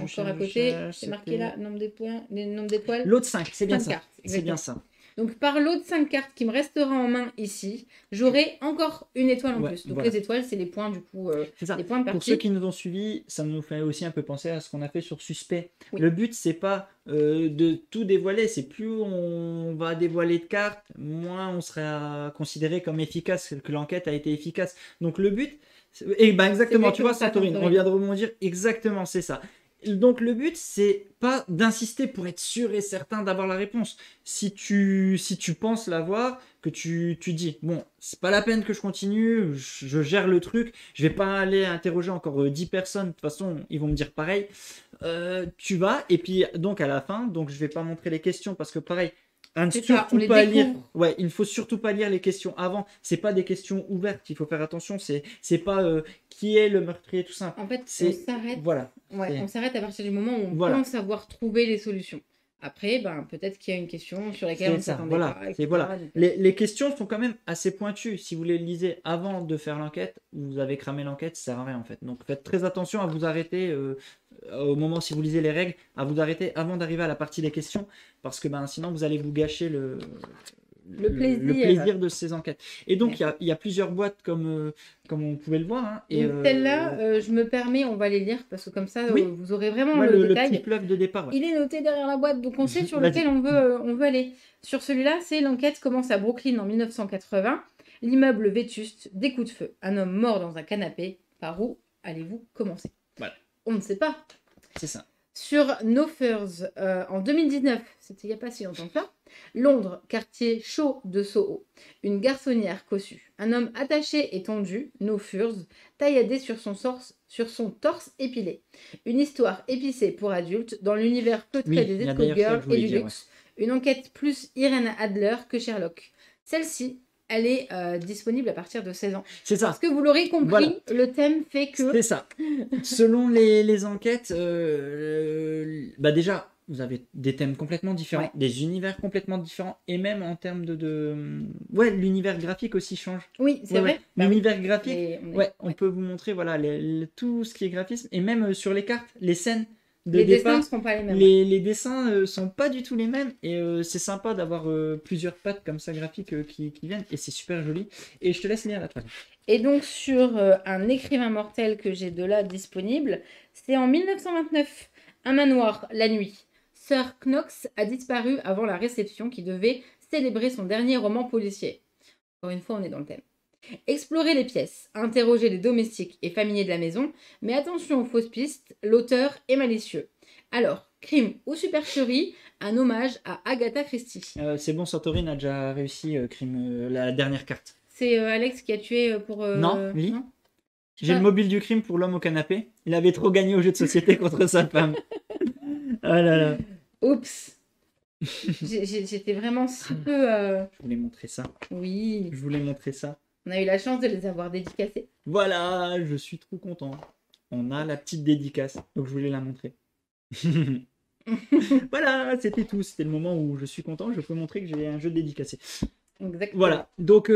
Encore à côté, c'est marqué là, nombre d'étoiles. L'autre 5, c'est bien ça. Cartes, c'est bien ça. Donc, par lot de 5 cartes qui me restera en main ici, j'aurai encore une étoile en plus. Donc, les étoiles, c'est les points, du coup, les points de partie. Pour ceux qui nous ont suivis, ça nous fait aussi un peu penser à ce qu'on a fait sur Suspect. Oui. Le but, c'est pas de tout dévoiler. C'est plus on va dévoiler de cartes, moins on sera considéré comme efficace, que l'enquête a été efficace. Donc, le but... exactement, tu vois, Santorin, on vient de rebondir. Exactement, c'est ça. Donc le but, c'est pas d'insister pour être sûr et certain d'avoir la réponse. Si tu penses l'avoir, que tu dis, bon, c'est pas la peine que je continue, je gère le truc, je vais pas aller interroger encore 10 personnes, de toute façon, ils vont me dire pareil. Tu vas, et puis donc à la fin, donc je vais pas montrer les questions parce que pareil, il ne faut surtout pas lire les questions avant. C'est pas des questions ouvertes. Il faut faire attention. C'est pas qui est le meurtrier, tout ça. En fait, on s'arrête. Voilà. Ouais, on s'arrête à partir du moment où on pense avoir trouvé les solutions. Après, peut-être qu'il y a une question sur laquelle on ne s'attendait pas. Voilà. Les questions sont quand même assez pointues. Si vous les lisez avant de faire l'enquête, vous avez cramé l'enquête, ça sert à rien en fait. Donc faites très attention à vous arrêter au moment, si vous lisez les règles, à vous arrêter avant d'arriver à la partie des questions, parce que sinon vous allez vous gâcher le plaisir de ces enquêtes. Et donc il y a plusieurs boîtes comme on pouvait le voir. Hein, et celle-là, je me permets, on va les lire parce que comme ça vous aurez vraiment le détail. Le petit fluff de départ. Ouais. Il est noté derrière la boîte, donc on sait sur lequel on veut aller. Sur celui-là, c'est l'enquête commence à Brooklyn en 1980. L'immeuble vétuste, des coups de feu, un homme mort dans un canapé. Par où allez-vous commencer? Voilà. On ne sait pas. C'est ça. Sur No Furs, en 2019, c'était il n'y a pas si longtemps que ça, Londres, quartier chaud de Soho, une garçonnière cossue, un homme attaché et tendu, No Furs, tailladé sur son torse épilé. Une histoire épicée pour adultes dans l'univers feutré des escort girls et du luxe. Une enquête plus Irene Adler que Sherlock. Celle-ci, elle est disponible à partir de 16 ans. C'est ça. Parce que vous l'aurez compris, Voilà. le thème fait que... C'est ça. Selon les enquêtes, déjà, vous avez des thèmes complètement différents, des univers complètement différents, et même en termes Ouais, l'univers graphique aussi change. Oui, c'est vrai. Bah l'univers graphique, on peut vous montrer voilà, tout ce qui est graphisme, et même sur les cartes, les scènes de les départ, dessins ne seront pas les mêmes. Les dessins sont pas du tout les mêmes, et c'est sympa d'avoir plusieurs pattes comme ça graphiques qui viennent, et c'est super joli. Et je te laisse lire la troisième. Et donc sur un écrivain mortel que j'ai de là disponible, c'est en 1929, un manoir, la nuit. Sir Knox a disparu avant la réception qui devait célébrer son dernier roman policier. Encore une fois, on est dans le thème. Explorez les pièces, interrogez les domestiques et familiers de la maison, mais attention aux fausses pistes, l'auteur est malicieux. Alors, crime ou supercherie, un hommage à Agatha Christie. C'est bon, Santorin a déjà réussi crime, la dernière carte. C'est Alex qui a tué pour... Non, lui. J'ai le mobile du crime pour l'homme au canapé. Il avait trop gagné au jeu de société contre sa femme. Ah là là. Oups. J'étais vraiment si peu... Je voulais montrer ça. Oui. Je voulais montrer ça. On a eu la chance de les avoir dédicacés. Voilà, je suis trop content. On a la petite dédicace, donc je voulais la montrer. Voilà, c'était tout. C'était le moment où je suis content. Je peux montrer que j'ai un jeu dédicacé. Exactement. Voilà, donc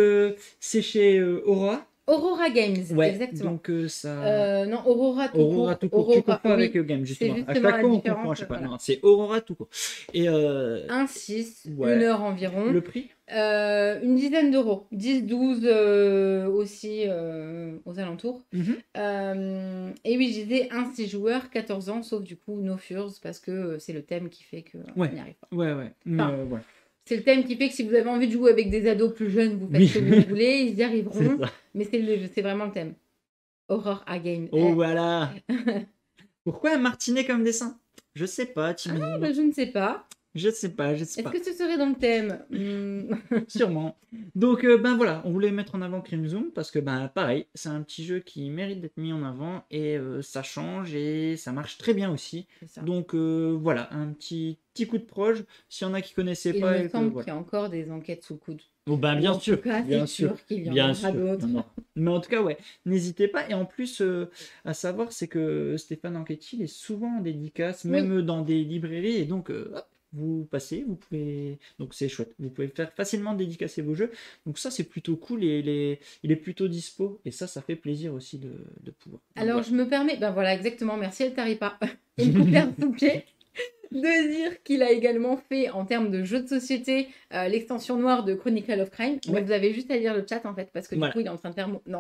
c'est chez Aurora. Aurora Games, exactement. Donc ça... non, Aurora tout court. Aurora tout court. Tu confonds avec Game, justement. À chaque fois, on comprend, je sais pas. Voilà. Non, c'est Aurora tout court. Et 1,6, 1 heure environ. Le prix une dizaine d'euros. 10, 12 aussi aux alentours. Et oui, je disais 1-6 joueurs, 14 ans, sauf du coup No Furs, parce que c'est le thème qui fait qu'on n'y arrive pas. Ouais. Enfin, c'est le thème qui fait que si vous avez envie de jouer avec des ados plus jeunes, vous faites ce que vous voulez, ils y arriveront. Mais c'est vraiment le thème. Horror à game. Oh voilà. Pourquoi un martinet comme dessin? Je sais pas, Timmy. Ah, je ne sais pas. Je sais pas. Est-ce que ce serait dans le thème? Sûrement. Donc, voilà, on voulait mettre en avant Crime Zoom parce que, pareil, c'est un petit jeu qui mérite d'être mis en avant et ça change et ça marche très bien aussi. Donc, voilà, un petit coup de proj. S'il y en a qui connaissaient pas. Il me semble qu'il y a encore des enquêtes sous le coude. Oh, bien sûr. En tout cas, bien c'est sûr qu'il y en aura d'autres. Mais en tout cas, ouais, n'hésitez pas. Et en plus, à savoir, c'est que Stéphane Anquetil il est souvent en dédicace, même dans des librairies. Et donc, hop, vous passez, vous pouvez... Donc c'est chouette, vous pouvez faire facilement dédicacer vos jeux. Donc ça, c'est plutôt cool et il est plutôt dispo. Et ça fait plaisir aussi de pouvoir. Donc, alors, je me permets... Ben voilà, exactement, merci El Taripa. Il me coupe l'air sous pied. De dire qu'il a également fait, en termes de jeux de société, l'extension noire de Chronicle of Crime. Donc vous avez juste à lire le chat, en fait, parce que du coup, il est en train de faire il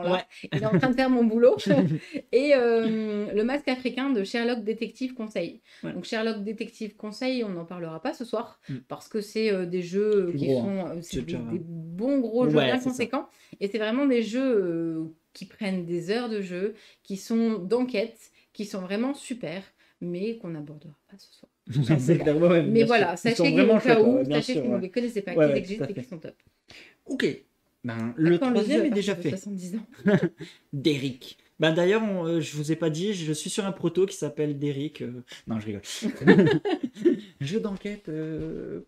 est en train de faire mon boulot. Et le masque africain de Sherlock Détective Conseil. Donc Sherlock Détective Conseil, on n'en parlera pas ce soir, parce que c'est des jeux qui sont des bons gros jeux bien conséquents. Et c'est vraiment des jeux qui prennent des heures de jeu, qui sont d'enquête, qui sont vraiment super, mais qu'on n'abordera pas ce soir. Mais voilà, sachez qu'au cas où, sachez que vous ne les connaissez pas, qu'ils existent et qu'ils sont top. Ok, le troisième est déjà fait. 70 ans. Derrick. D'ailleurs, je vous ai pas dit, je suis sur un proto qui s'appelle Derrick. Non, je rigole. Jeu d'enquête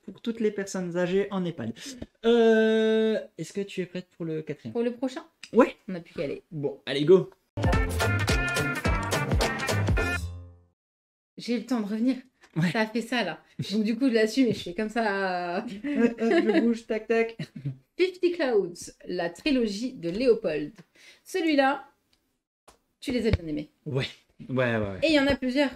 pour toutes les personnes âgées en EHPAD. Est-ce que tu es prête pour le quatrième? Pour le prochain? Ouais. On n'a plus qu'à aller. Bon, allez, go. J'ai eu le temps de revenir. Ça a fait ça là. Donc du coup je l'assume et je fais comme ça. Je bouge, tac tac. 50 Clouds, la trilogie de Léopold. Celui-là, tu les as bien aimés. Ouais. Et il y en a plusieurs.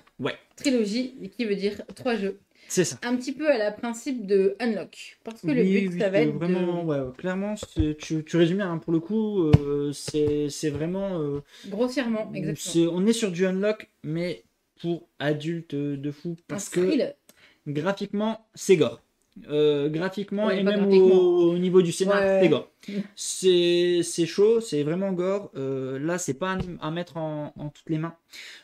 Trilogie, qui veut dire 3 jeux. C'est ça. Un petit peu à la principe de Unlock. Parce que le but, ça va être vraiment, clairement, tu résumes bien, hein, pour le coup, c'est vraiment... grossièrement, exactement. On est sur du Unlock, mais pour adultes de fou, parce que graphiquement, c'est gore. Graphiquement et même au niveau du scénario, c'est gore. C'est chaud, c'est vraiment gore. Là, c'est pas à mettre en toutes les mains.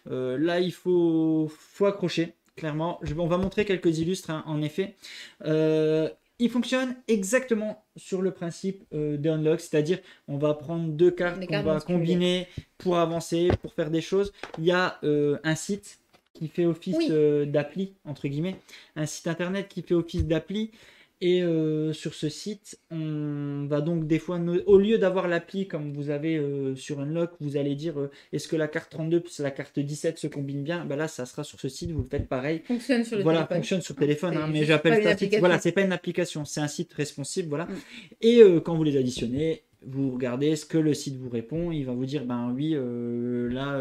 Là, il faut accrocher. Clairement, on va montrer quelques illustres, hein, en effet. Il fonctionne exactement sur le principe des Unlock, c'est-à-dire on va prendre 2 cartes qu'on va combiner pour avancer, pour faire des choses. Il y a un site qui fait office d'appli, entre guillemets, un site internet qui fait office d'appli. Et sur ce site, on va donc des fois, au lieu d'avoir l'appli comme vous avez sur Unlock, vous allez dire est-ce que la carte 32 plus la carte 17 se combine bien? Bah là, ça sera sur ce site, vous le faites pareil. Fonctionne sur le Voilà, téléphone. fonctionne sur téléphone, C'est mais juste j'appelle pas une ça site. application. Voilà, c'est pas une application, c'est un site responsive, voilà. Et quand vous les additionnez, vous regardez ce que le site vous répond. Il va vous dire, ben oui, là,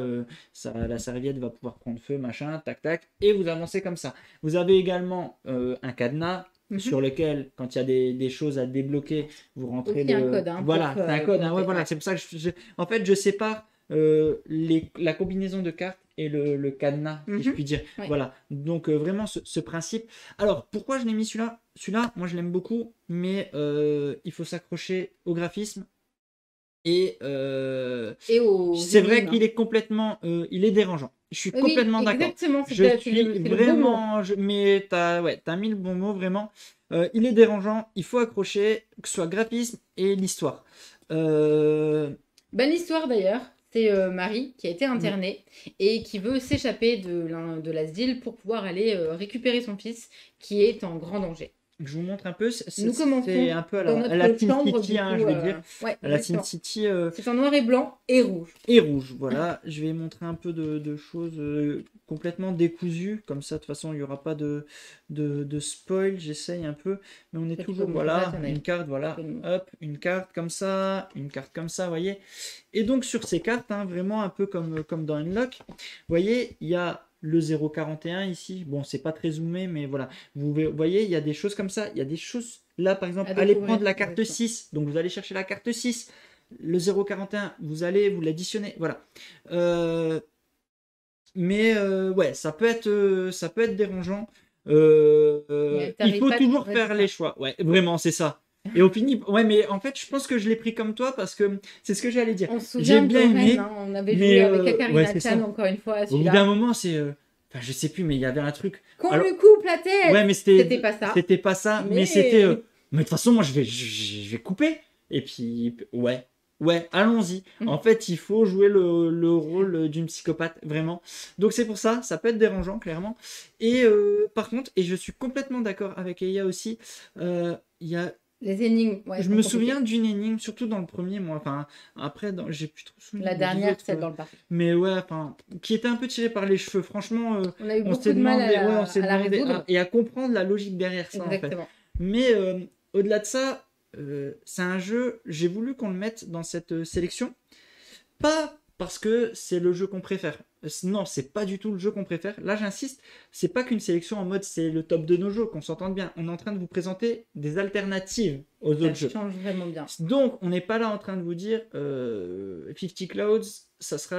la serviette va pouvoir prendre feu, machin, tac, tac. Et vous avancez comme ça. Vous avez également un cadenas sur lequel, quand il y a des choses à débloquer, vous rentrez Aussi un code, hein, voilà, pour, c'est un code. pour Ouais, noter, voilà, ouais. c'est pour ça que en fait, je sépare la combinaison de cartes et le cadenas, si je puis dire. Ouais. Voilà. Donc, vraiment, ce principe. Alors, pourquoi je l'ai mis celui-là? Celui-là, moi, je l'aime beaucoup, mais il faut s'accrocher au graphisme. Et aux c'est vrai énigmes, qu'il est complètement, il est dérangeant. Je suis Oui, complètement d'accord. exactement, Je c'est suis le beau mot. vraiment, mais t'as mis le bon mot vraiment. Il est dérangeant. Il faut accrocher, que ce soit graphisme et l'histoire. Belle histoire d'ailleurs. C'est Marie qui a été internée et qui veut s'échapper de l'asile pour pouvoir aller récupérer son fils qui est en grand danger. Je vous montre un peu. Nous commençons C'est un peu à dans la notre Sin chambre, City, du hein, coup, je vais dire. ouais, À la Sin exactement. City. C'est en noir et blanc et rouge. Et rouge, voilà. Je vais montrer un peu de choses complètement décousues. Comme ça, de toute façon, il n'y aura pas de spoil. J'essaye un peu. Mais on est Tu peux toujours, montrer voilà, ça, t'en as une carte, voilà. Hop, une carte comme ça, vous voyez. Et donc, sur ces cartes, hein, vraiment un peu comme dans Unlock, vous voyez, il y a le 0,41 ici. Bon, c'est pas très zoomé, mais voilà. Vous voyez, il y a des choses comme ça. Il y a des choses, là, par exemple, allez prendre la carte 6. Donc, vous allez chercher la carte 6. Le 0,41, vous l'additionnez, voilà. Mais ouais, ça peut être dérangeant. Il faut toujours faire les choix. Ouais, vraiment, c'est ça. Et au fini, ouais, mais en fait, je pense que je l'ai pris comme toi parce que c'est ce que j'allais dire. On se J'ai souvient bien de aimé, Lorraine, hein, on avait mais joué avec Akarina ouais, Chan encore une fois à au bout celui-là. d'un moment, enfin, je sais plus, mais il y avait un truc. Qu'on Alors, lui coupe la tête. ouais, mais C'était pas ça. C'était pas ça, mais c'était. Mais de toute façon, moi, je vais couper. Et puis, ouais. Ouais, allons-y. En fait, il faut jouer le rôle d'une psychopathe, vraiment. Donc c'est pour ça, ça peut être dérangeant, clairement. Et par contre, et je suis complètement d'accord avec Eya aussi, il y a... Les énigmes, ouais, je me souviens d'une énigme, surtout dans le premier, moi. Enfin, après, j'ai plus trop souvenir. La dernière, celle dans le parc. Mais ouais, enfin, qui était un peu tirée par les cheveux. Franchement, on a eu beaucoup de mal à la résoudre. et à comprendre la logique derrière ça, Exactement. en fait. Mais au-delà de ça, c'est un jeu, j'ai voulu qu'on le mette dans cette sélection, pas parce que c'est le jeu qu'on préfère. Non, c'est pas du tout le jeu qu'on préfère. Là, j'insiste, c'est pas qu'une sélection en mode c'est le top de nos jeux, qu'on s'entende bien. On est en train de vous présenter des alternatives aux autres jeux. Ça change vraiment bien. Donc, on n'est pas là en train de vous dire 50 Clouds, c'est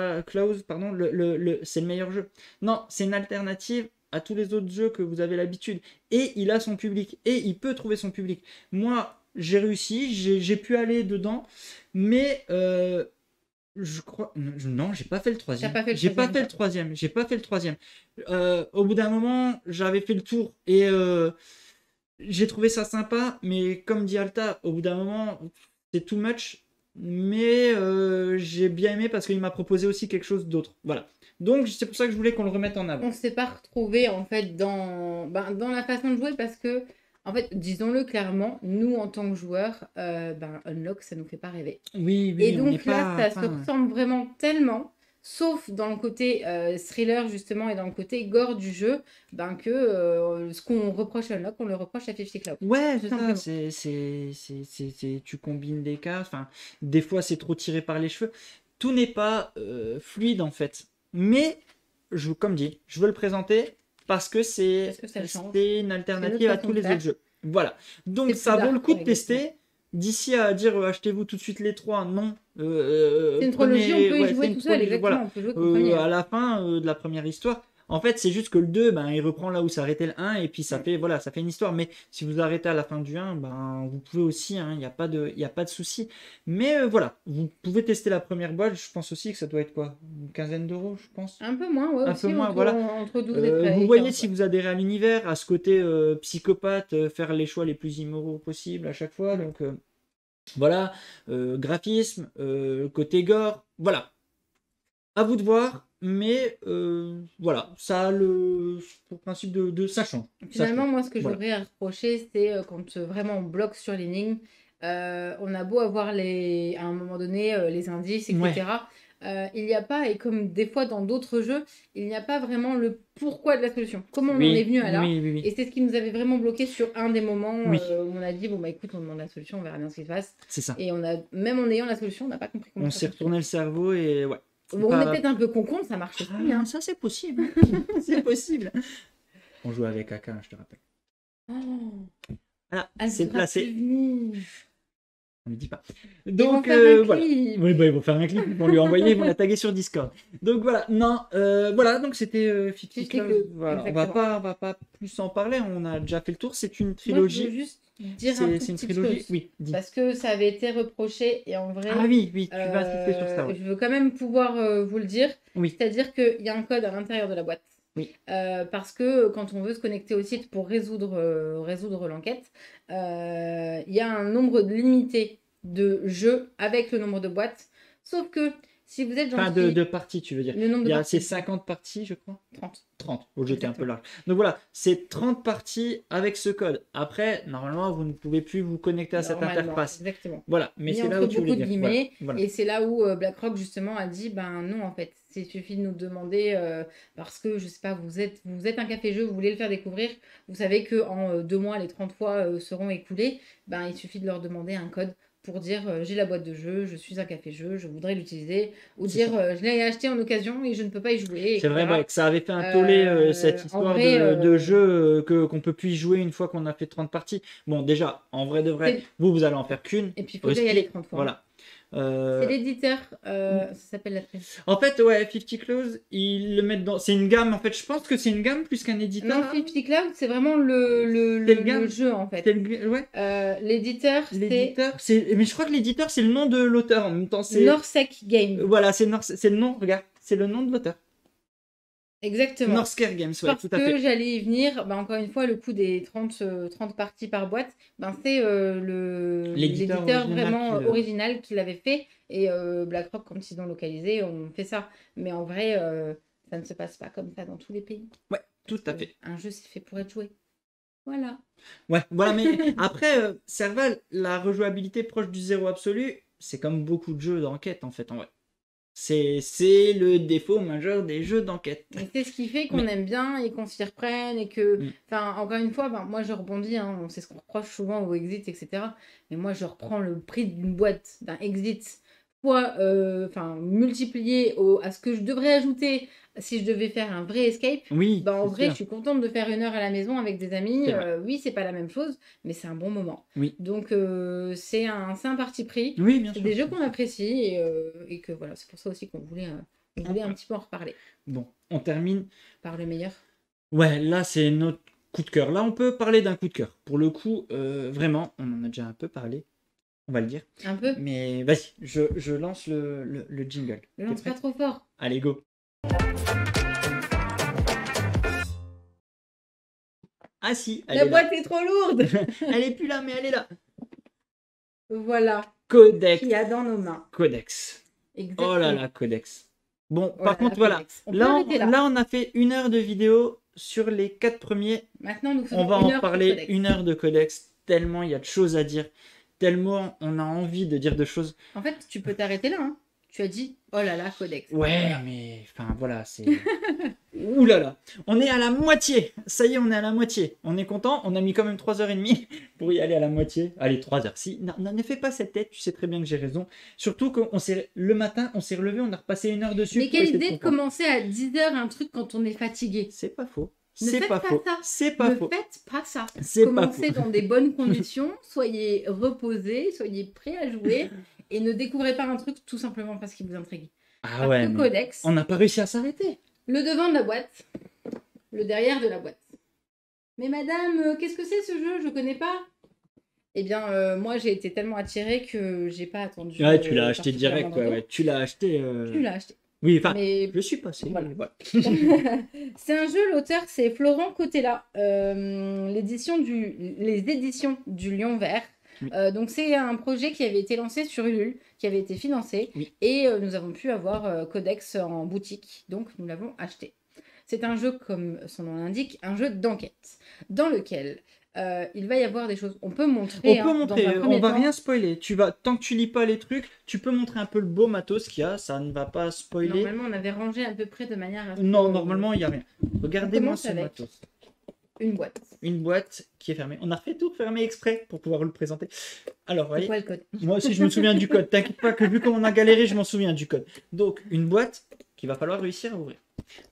le meilleur jeu. Non, c'est une alternative à tous les autres jeux que vous avez l'habitude. Et il a son public. Et il peut trouver son public. Moi, j'ai réussi, j'ai pu aller dedans, mais je crois... Non, j'ai pas fait le troisième. J'ai pas fait le troisième. Au bout d'un moment, j'avais fait le tour et j'ai trouvé ça sympa, mais comme dit Alta, au bout d'un moment, c'est too much. Mais j'ai bien aimé parce qu'il m'a proposé aussi quelque chose d'autre. Voilà. Donc c'est pour ça que je voulais qu'on le remette en avant. On s'est pas retrouvé en fait dans la façon de jouer parce que en fait, disons-le clairement, nous en tant que joueurs, Unlock ça nous fait pas rêver. Oui, et donc là, ça se ressemble vraiment tellement, sauf dans le côté thriller justement et dans le côté gore du jeu, que ce qu'on reproche à Unlock, on le reproche à 50 Clouds. Ouais, c'est ça. Tu combines des cartes. Enfin, des fois, c'est trop tiré par les cheveux. Tout n'est pas fluide en fait. Mais, comme dit, je veux le présenter parce que c'est une alternative à tous les autres jeux. Voilà. Donc, ça vaut le coup de tester. D'ici à dire achetez-vous tout de suite les 3, non. C'est une trilogie, on peut y jouer tout seul, exactement. Voilà. On peut jouer à la fin de la première histoire. En fait, c'est juste que le 2, il reprend là où s'arrêtait le 1 et puis ça fait une histoire. Mais si vous arrêtez à la fin du 1, vous pouvez aussi, il n'y a pas de souci. Mais voilà, vous pouvez tester la première boîte. Je pense aussi que ça doit être quoi, une quinzaine d'euros, je pense. Un peu moins, ouais. Un aussi, peu moins, voilà. Entre 12 et 13. Vous voyez si vous adhérez à l'univers, à ce côté psychopathe, faire les choix les plus immoraux possibles à chaque fois. Donc voilà, graphisme, côté gore, voilà. À vous de voir. mais voilà, ça a le pour principe ça change. Finalement, moi, ce que Voilà. j'aurais à reprocher, c'est quand vraiment on bloque sur l'énigme, on a beau avoir à un moment donné les indices, Ouais. etc. Il n'y a pas, et comme des fois dans d'autres jeux, il n'y a pas vraiment le pourquoi de la solution. Comment on en est Oui, venu à là? oui, oui, oui. Et c'est ce qui nous avait vraiment bloqué sur un des moments Oui. où on a dit, bon, bah écoute, on demande la solution, on verra bien ce qui se passe. C'est ça. Et même en ayant la solution, on n'a pas compris comment On ça s'est fonctionnait. retourné le cerveau et ouais. Bon, on est peut-être un peu con-con, ça marche aussi. Hein. Ça, c'est possible. C'est possible. On joue avec Aka, je te rappelle. Oh, Voilà, elle c'est sera placé. plus venue. On ne dit pas. Ils vont Donc faire un voilà. clip. Oui, bah, ils vont faire un clip, ils vont lui envoyer, ils vont la taguer sur Discord. Donc voilà, non, voilà, donc c'était Fifty Fifty Close. Close, Voilà, exactement. on va pas plus en parler, on a déjà fait le tour. C'est une Moi, je veux trilogie. juste dire un tout C'est une petit trilogie. chose. Oui, dis. Parce que ça avait été reproché et en vrai, Ah oui, oui, tu vas insister sur ça. Ouais. je veux quand même pouvoir vous le dire. Oui, C'est-à-dire qu'il y a un code à l'intérieur de la boîte. oui. Parce que quand on veut se connecter au site pour résoudre l'enquête, il y a un nombre limité de jeux avec le nombre de boîtes. Sauf que si vous êtes Enfin, gentil, de parties, tu veux dire. le nombre Il de y a parties, ces 50 parties, je crois. 30. 30. Au jeu, t'es un peu Exactement. large. Donc voilà, c'est 30 parties avec ce code. Après, normalement, vous ne pouvez plus vous connecter à cette Normalement, interface. exactement. Voilà, mais Mis c'est là entre où tu beaucoup voulais de dire. Voilà, guillemets. voilà. Et c'est là où BlackRock justement a dit, ben non en fait, il suffit de nous demander, parce que je sais pas, vous êtes un café-jeu, vous voulez le faire découvrir, vous savez que en 2 mois, les 30 fois seront écoulés, ben il suffit de leur demander un code pour dire j'ai la boîte de jeu, je suis un café-jeu, je voudrais l'utiliser, ou C'est dire ça. je l'ai acheté en occasion et je ne peux pas y jouer, C'est vrai, etc. ouais, que ça avait fait un tollé, cette En histoire vrai, de jeu qu'on peut plus y jouer une fois qu'on a fait 30 parties. Bon, déjà, en vrai de vrai, c'est- vous allez en faire qu'une. et puis il faut déjà y aller Rusty, 30 fois. Hein. voilà. C'est l'éditeur, ça s'appelle la En fait, ouais, 50 Close, ils le mettent dans. C'est une gamme, en fait, je pense que c'est une gamme plus qu'un éditeur. Non, 50 Cloud, c'est vraiment le gamme. jeu en fait. C'est le... Ouais. L'éditeur, c'est L'éditeur, c'est. Mais je crois que l'éditeur, c'est le nom de l'auteur en même temps. C'est. Norsec Games. Voilà, c'est le nom, regarde, c'est le nom de l'auteur. Exactement. Norscare Games, ouais, Parce tout à fait. que j'allais y venir, bah, encore une fois, le coût des 30 parties par boîte, ben, c'est l'éditeur vraiment original qui l'avait fait. Et BlackRock, quand ils ont localisé, on fait ça. Mais en vrai, ça ne se passe pas comme ça dans tous les pays. Ouais, tout à fait. Un jeu, c'est fait pour être joué. Voilà. Ouais, voilà, mais après, Serval, la rejouabilité proche du zéro absolu, c'est comme beaucoup de jeux d'enquête, en fait, en vrai. C'est le défaut majeur des jeux d'enquête. Et c'est ce qui fait qu'on aime bien et qu'on s'y reprenne et que... Enfin, encore une fois, ben, moi je rebondis, hein, c'est ce qu'on reproche souvent au Exit, etc. Mais moi je reprends le prix d'une boîte, d'un Exit, fois, multiplié à ce que je devrais ajouter si je devais faire un vrai escape. Oui, Ben, en vrai, je suis contente de faire 1 heure à la maison avec des amis. Oui, c'est pas la même chose, mais c'est un bon moment. Oui. Donc c'est un parti pris. Oui, bien sûr. C'est des jeux qu'on apprécie et que voilà, c'est pour ça aussi qu'on voulait... On voulait un petit peu en reparler. Bon, on termine. Par le meilleur. Ouais, là, c'est notre coup de cœur. Là, on peut parler d'un coup de cœur. Pour le coup, vraiment, on en a déjà un peu parlé. On va le dire. Un peu. Mais vas-y, je lance le jingle. Ne lance pas trop fort. Allez, go. Ah si, la boîte est trop lourde. Elle est plus là, mais elle est là. Voilà. Codex. Qu'il y a dans nos mains. Codex. Exactement. Oh là là, Codex. Bon, Oh par là contre, là, voilà. Codex. Là, on a fait 1 heure de vidéo sur les 4 premiers. Maintenant, nous faisons on va une en heure parler Codex. 1 heure de Codex. Tellement il y a de choses à dire. Tellement on a envie de dire de choses. En fait, tu peux t'arrêter là. Hein. Tu as dit, oh là là, Codex. Ouais, voilà. Mais enfin voilà, c'est. Ouh là là. On est à la moitié. Ça y est, on est à la moitié. On est content. On a mis quand même 3h30 pour y aller à la moitié. Allez, 3h. Si, non, ne fais pas cette tête. Tu sais très bien que j'ai raison. Surtout que le matin, on s'est relevé, on a repassé 1 heure dessus. Mais quelle idée de commencer à 10h un truc quand on est fatigué. C'est pas faux. C'est pas faux. C'est pas faux. Ne faites pas ça. Commencez dans des bonnes conditions. Soyez reposés. Soyez prêts à jouer. Et ne découvrez pas un truc tout simplement parce qu'il vous intrigue. Ah ouais, mais Codex, on n'a pas réussi à s'arrêter. Le devant de la boîte, le derrière de la boîte. Mais madame, qu'est-ce que c'est ce jeu? Je connais pas. Eh bien, moi j'ai été tellement attirée que j'ai pas attendu. Ouais, tu l'as acheté direct, ouais. Tu l'as acheté. Tu l'as acheté. Oui, enfin, je suis passé. Voilà. Voilà. C'est un jeu, l'auteur c'est Florent Cotella. Les éditions du Lion Vert. Oui. Donc c'est un projet qui avait été lancé sur Ulule, qui avait été financé, Oui. et nous avons pu avoir Codex en boutique, donc nous l'avons acheté. C'est un jeu, comme son nom l'indique, un jeu d'enquête, dans lequel il va y avoir des choses. On peut montrer, On peut dans un montrer, on premier va temps. rien spoiler. Tant que tu lis pas les trucs, tu peux montrer un peu le beau matos qu'il y a, ça ne va pas spoiler. Normalement, on avait rangé à peu près de manière à ce Non, que- normalement, il n'y a rien. Regardez-moi ce avec matos. une boîte. Une boîte qui est fermée. On a refait tout fermé exprès pour pouvoir le présenter. Alors, C'est voyez, quoi le code? moi aussi je me souviens du code. T'inquiète pas que vu comme on a galéré, je m'en souviens du code. Donc, une boîte qu'il va falloir réussir à ouvrir.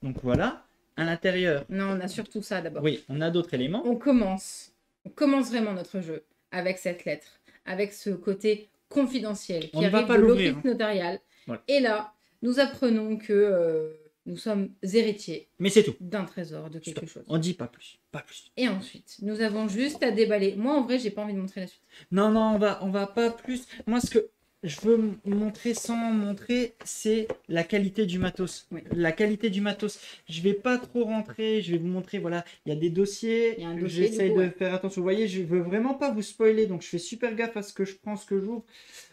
Donc voilà, à l'intérieur, Non, on a surtout ça d'abord. oui, on a d'autres éléments. On commence vraiment notre jeu avec cette lettre, avec ce côté confidentiel On qui ne va arrive pas de l'ouvrir, l'office notarial. Voilà. Et là, nous apprenons que nous sommes héritiers Mais c'est tout. d'un trésor, de quelque Stop. chose. On dit pas plus. Pas plus. Et ensuite, nous avons juste à déballer. Moi, en vrai, j'ai pas envie de montrer la suite. Non, non, on va pas plus. Moi, ce que je veux montrer sans montrer, c'est la qualité du matos. Oui. La qualité du matos. Je vais pas trop rentrer, je vais vous montrer, voilà, il y a des dossiers. Il y a un dossier, J'essaye du coup, de ouais. faire attention. Vous voyez, je veux vraiment pas vous spoiler, donc je fais super gaffe à ce que je prends, ce que j'ouvre.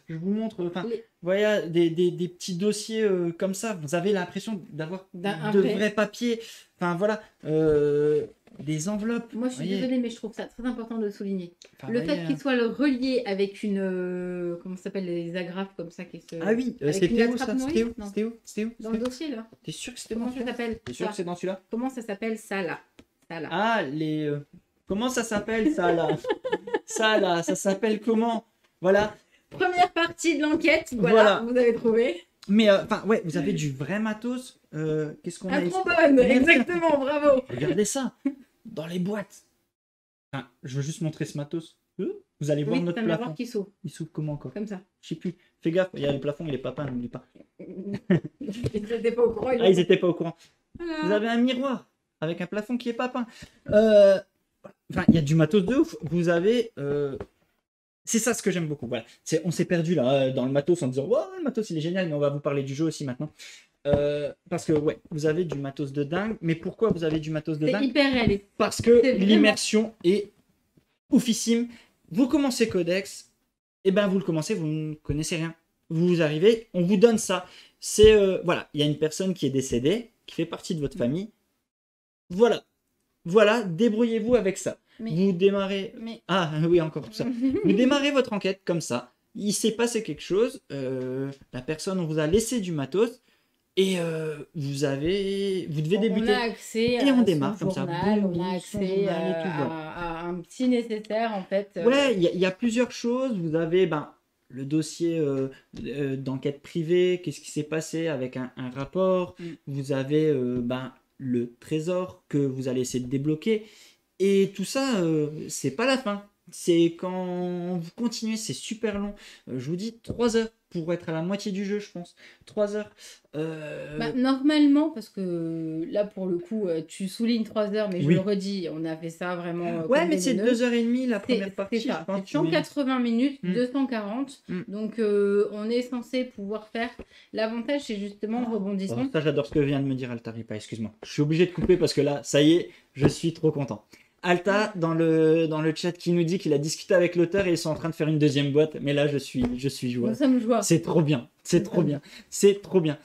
Je vous montre, enfin, Les- vous voyez, des petits dossiers comme ça, vous avez l'impression d'avoir Un de vrai. vrais papiers. Enfin, voilà, des enveloppes. Moi, je suis voyez. désolée, mais je trouve ça très important de le souligner. Enfin, Le voyez, fait qu'il soit relié avec une. Comment ça s'appelle, les agrafes comme ça qui se. Ah oui, avec c'était une où ça? attrape C'était où? nourrice Non. C'était où? C'était où? Dans le dossier, là. T'es sûr que c'était Comment dans ça celui-là? s'appelle T'es sûr ça que c'est dans celui-là? Comment ça s'appelle ça, là Ça, là. Ah, les. Comment ça s'appelle ça là? Ça là, ça s'appelle comment? Voilà. Première partie de l'enquête, voilà, Voilà. vous avez trouvé. Mais enfin, ouais, vous avez du vrai matos. Qu'est-ce qu'on a Un ici? trombone, Merci. exactement, bravo. Regardez ça. Dans les boîtes. Enfin, je veux juste montrer ce matos. Vous allez voir Oui, notre c'est un plafond. miroir qui s'ouvre, Il s'ouvre comment encore? comme ça. Je sais plus. Fais gaffe, il y a le plafond, il est pas peint, n'oublie pas. Ils n'étaient pas au courant. Ah, ils étaient pas au courant. Voilà. Vous avez un miroir avec un plafond qui est pas peint. Enfin, il y a du matos de ouf. Vous avez. C'est ça ce que j'aime beaucoup. Voilà. On s'est perdu là dans le matos en disant ouais, le matos il est génial, mais on va vous parler du jeu aussi maintenant. Parce que ouais, vous avez du matos de dingue. Mais pourquoi vous avez du matos de C'est dingue? hyper réaliste. Parce que c'est vraiment- l'immersion est oufissime. Vous commencez Codex, et ben vous le commencez, vous ne connaissez rien. Vous arrivez, on vous donne ça. C'est voilà, il y a une personne qui est décédée, qui fait partie de votre famille. Voilà, voilà, débrouillez-vous avec ça. Mais- Vous démarrez. Mais. Ah oui, encore tout ça. Vous démarrez votre enquête comme ça. Il s'est passé quelque chose. La personne, on vous a laissé du matos. Et vous devez débuter. On a accès Et à on son démarre comme ça. journal, Boum, on a boum, son accès journal et tout, voilà. à un petit nécessaire en fait. Ouais, il y a plusieurs choses. Vous avez le dossier d'enquête privée, qu'est-ce qui s'est passé avec un rapport. Vous avez le trésor que vous allez essayer de débloquer. Et tout ça, c'est pas la fin. C'est quand vous continuez, c'est super long. Je vous dis 3 heures pour être à la moitié du jeu, je pense. 3 heures. Normalement, parce que là pour le coup, tu soulignes 3 heures, mais je Oui. le redis, on a fait ça vraiment. Ouais, comme mais des c'est neuneux. 2h30 la première C'est partie, ça, je pense. c'est 180 minutes, Mm. 240. Mm. Donc on est censé pouvoir faire. L'avantage, c'est justement le rebondissement. Oh, ça, j'adore ce que vient de me dire Altaripa, excuse-moi. Je suis obligé de couper parce que là, ça y est, je suis trop content. Alta, dans le chat, qui nous dit qu'il a discuté avec l'auteur et ils sont en train de faire une deuxième boîte. Mais là, je suis joie. Nous sommes joueurs. C'est trop bien. C'est trop bien. C'est trop bien.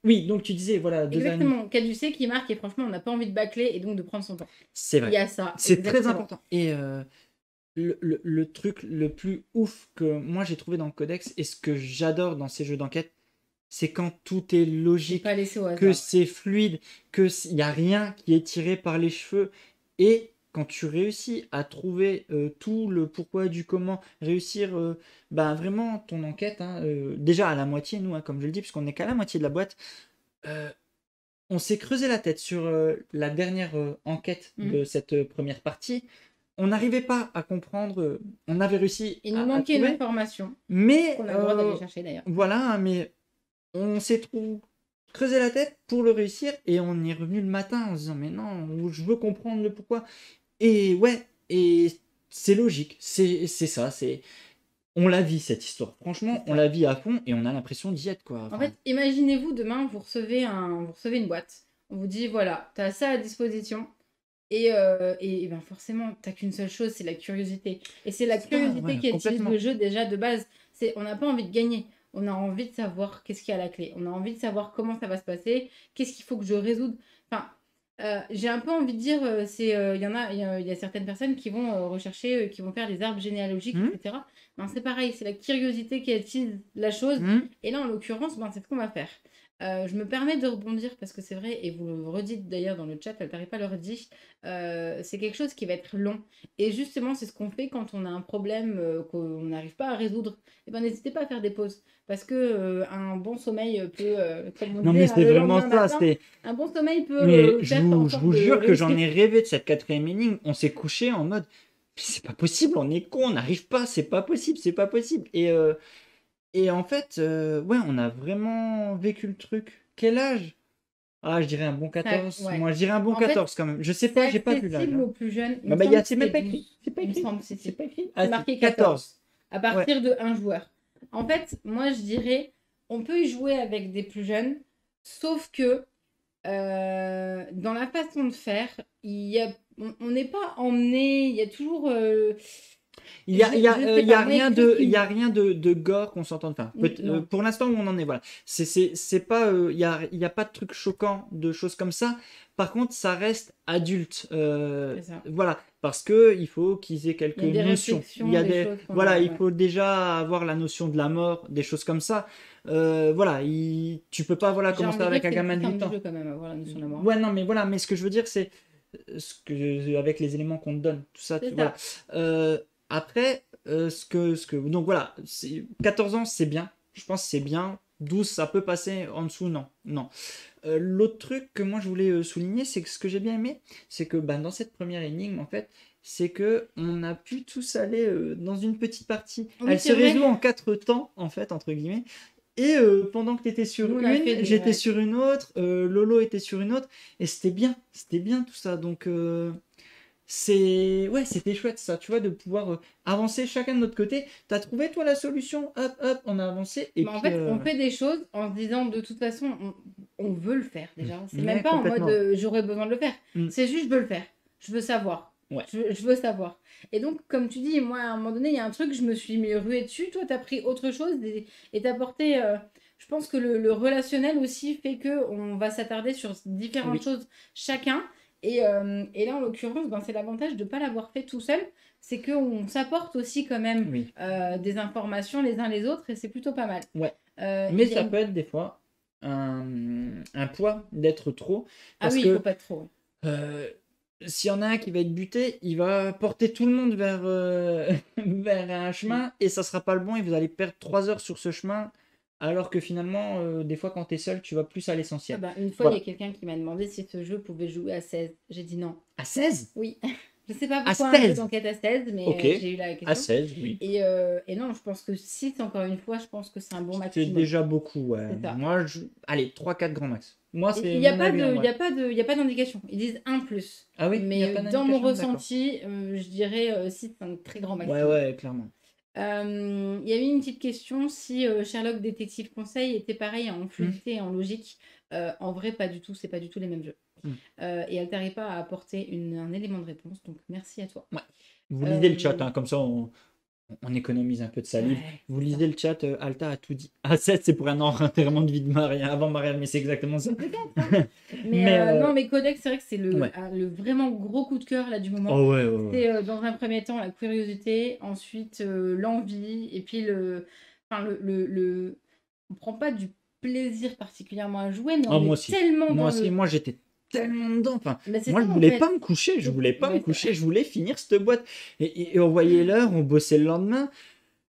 Oui, donc tu disais, voilà, 2 heures et demie. Exactement, Caducé qui marque, et franchement, on n'a pas envie de bâcler et donc de prendre son temps. C'est Il y vrai. a ça. C'est très exactement. important. Et le truc le plus ouf que moi j'ai trouvé dans le Codex et ce que j'adore dans ces jeux d'enquête, c'est quand tout est J'ai logique, pas laissé au hasard. que c'est fluide, qu'il n'y a rien qui est tiré par les cheveux. Et quand tu réussis à trouver tout le pourquoi du comment, réussir vraiment ton enquête, déjà à la moitié, nous, comme je le dis, puisqu'on n'est qu'à la moitié de la boîte, on s'est creusé la tête sur la dernière enquête de cette première partie. On n'arrivait pas à comprendre, on avait réussi Il à nous manquait une trouver, information mais qu'on a le droit d'aller chercher d'ailleurs. voilà, mais on s'est creusé la tête pour le réussir et on est revenu le matin en se disant mais non, je veux comprendre le pourquoi. Et ouais, et c'est logique, c'est ça, on la vit cette histoire. Franchement, on la vit à fond et on a l'impression d'y être quoi. En fait, imaginez-vous demain, vous recevez une boîte. On vous dit voilà, tu as ça à disposition. Et ben forcément, t'as qu'une seule chose, c'est la curiosité. Et c'est la C'est ça, curiosité ouais, qui utilise complètement. le jeu déjà de base. On n'a pas envie de gagner. On a envie de savoir qu'est-ce qu'il y a à la clé. On a envie de savoir comment ça va se passer, qu'est-ce qu'il faut que je résoudre. Enfin, j'ai un peu envie de dire, il y en a, il y a certaines personnes qui vont rechercher, qui vont faire des arbres généalogiques, Hmm, etc. Ben, c'est pareil, c'est la curiosité qui utilise la chose. hmm. Et là, en l'occurrence, ben, c'est ce qu'on va faire. Je me permets de rebondir parce que c'est vrai, et vous le redites d'ailleurs dans le chat, elle t'arrive pas à le redire, c'est quelque chose qui va être long. Et justement, c'est ce qu'on fait quand on a un problème qu'on n'arrive pas à résoudre. Et ben, n'hésitez pas à faire des pauses. Parce que un bon sommeil peut, comme on Non, mais disait, hein, c'est le vraiment lendemain ça. matin, un bon sommeil Mais peut faire en je sorte vous de jure que j'en réussir. ai rêvé de cette quatrième énigme. On s'est couché en mode, mais c'est pas possible, on est con, on n'arrive pas, c'est pas possible, c'est pas possible. Et en fait, ouais, on a vraiment vécu le truc. Quel âge? Ah, je dirais un bon 14. Ouais. Moi, je dirais un bon En fait, 14 quand même. Je sais c'est pas, j'ai pas vu l'âge, accessible hein. aux plus jeunes. Il Bah, me bah, semble que c'est même c'est pas écrit. 12. C'est pas Il me écrit. semble, C'est pas écrit. c'est Ah, si, marqué 14. 14. À Ouais. partir de un joueur. En fait, moi, je dirais, on peut y jouer avec des plus jeunes, sauf que dans la façon de faire, on n'est pas emmené, il y a toujours, je sais Il y pas, a moi, il y a rien quelque chose de, qui il y me... a rien de gore qu'on s'entende. Enfin, Non, pour l'instant où on en est, voilà. C'est pas, il y a pas de trucs choquants, de choses comme ça. Par contre, ça reste adulte. c'est ça. Voilà, parce que il faut qu'ils aient Il quelques y a des notions. Il y réflexions, a des des, choses qu'on voilà, a, il ouais. faut déjà avoir la notion de la mort, des choses comme ça. Voilà, tu peux pas, voilà, J'ai commencer envie de dire avec que un c'est le gamin plus de simple 8 du ans. jeu quand même, avoir la notion de la mort. Ouais, non, mais voilà, mais ce que je veux dire, c'est avec les éléments qu'on te donne, tout ça, C'est voilà. ça. Euh, Après, donc voilà, 14 ans, c'est bien. Je pense que c'est bien. 12, ça peut passer. En dessous, non. Non. L'autre truc que moi je voulais souligner, c'est que ce que j'ai bien aimé, c'est que bah, dans cette première énigme, en fait, c'est que on a pu tous aller dans une petite partie. Oui, Elle se c'est vrai. résout en 4 temps, en fait, entre guillemets. Et pendant que tu étais sur Nous, on a une, fait des... j'étais Ouais. sur une autre, Lolo était sur une autre, et c'était bien tout ça. Donc ouais, c'était chouette ça, tu vois, de pouvoir avancer chacun de notre côté. T'as trouvé toi la solution, hop, hop, on a avancé, et Mais en puis fait, on fait des choses en se disant de toute façon, on veut le faire déjà. C'est même ouais, pas en mode complètement. j'aurais besoin de le faire. Mm. C'est juste je veux le faire. Je veux savoir. Ouais. Je veux savoir. Et donc, comme tu dis, moi, à un moment donné, il y a un truc, je me suis mis ruée dessus. Toi, t'as pris autre chose et t'as porté. Je pense que le relationnel aussi fait que on va s'attarder sur différentes Oui, choses chacun. Et là, en l'occurrence, ben, c'est l'avantage de ne pas l'avoir fait tout seul. C'est qu'on s'apporte aussi quand même oui, des informations les uns les autres et c'est plutôt pas mal. ouais. Il Mais y a ça peut être des fois un poids d'être trop, Ah parce oui, il faut que pas trop. euh, s'il y en a un qui va être buté, il va porter tout le monde vers, vers un Mm. chemin, et ça sera pas le bon, et vous allez perdre 3 heures sur ce chemin, alors que finalement, des fois, quand tu es seul, tu vas plus à Ah l'essentiel. bah, une fois, il y a Voilà. quelqu'un qui m'a demandé si ce jeu pouvait jouer à 16. J'ai dit non. À 16? Oui. Je sais pas À pourquoi un jeu 16? d'enquête à 16, Ok. mais j'ai eu la À question. 16, oui. Et non, je pense que 6, encore une fois, je pense que c'est un bon C'est maximum. déjà beaucoup, ouais. C'est ça. Moi, allez, 3 4 grands max. Moi, Il c'est n'y a mon pas avis, de, en il y vrai. a pas de, il y a pas d'indication. Ils disent un plus. Ah oui, il n'y a Mais pas dans mon d'indication, d'accord. ressenti, je dirais 6, c'est un très grand Ouais, maximum. ouais, clairement. Il y avait une petite question si Sherlock Détective Conseil était pareil en Hmm, fluidité et en logique. En vrai, pas du tout, c'est pas du tout les mêmes jeux. hmm. Et elle t'arrive pas à apporter un élément de réponse, donc merci à toi. Ouais. Vous lisez le chat, Euh, hein, comme ça on économise un peu de salive. ouais, Vous c'est ça. lisez le chat, Alta a tout dit. Ah, 7, c'est pour un enterrement de vie de mariage, avant mariage, mais c'est exactement ça. Peut-être, hein. Mais Mais non, mais Codex, c'est vrai que c'est ouais. le vraiment gros coup de cœur là du moment. Oh ouais, ouais, ouais. C'est dans un premier temps la curiosité, ensuite l'envie, et puis enfin, on prend pas du plaisir particulièrement à jouer, mais Oh, on moi est aussi. tellement Moi dans aussi, le... moi j'étais tellement dedans. Enfin, Mais c'est moi ça je en voulais fait. pas me coucher, je voulais pas me Ouais, c'est coucher, vrai. je voulais finir cette boîte. Et on voyait l'heure, on bossait le lendemain.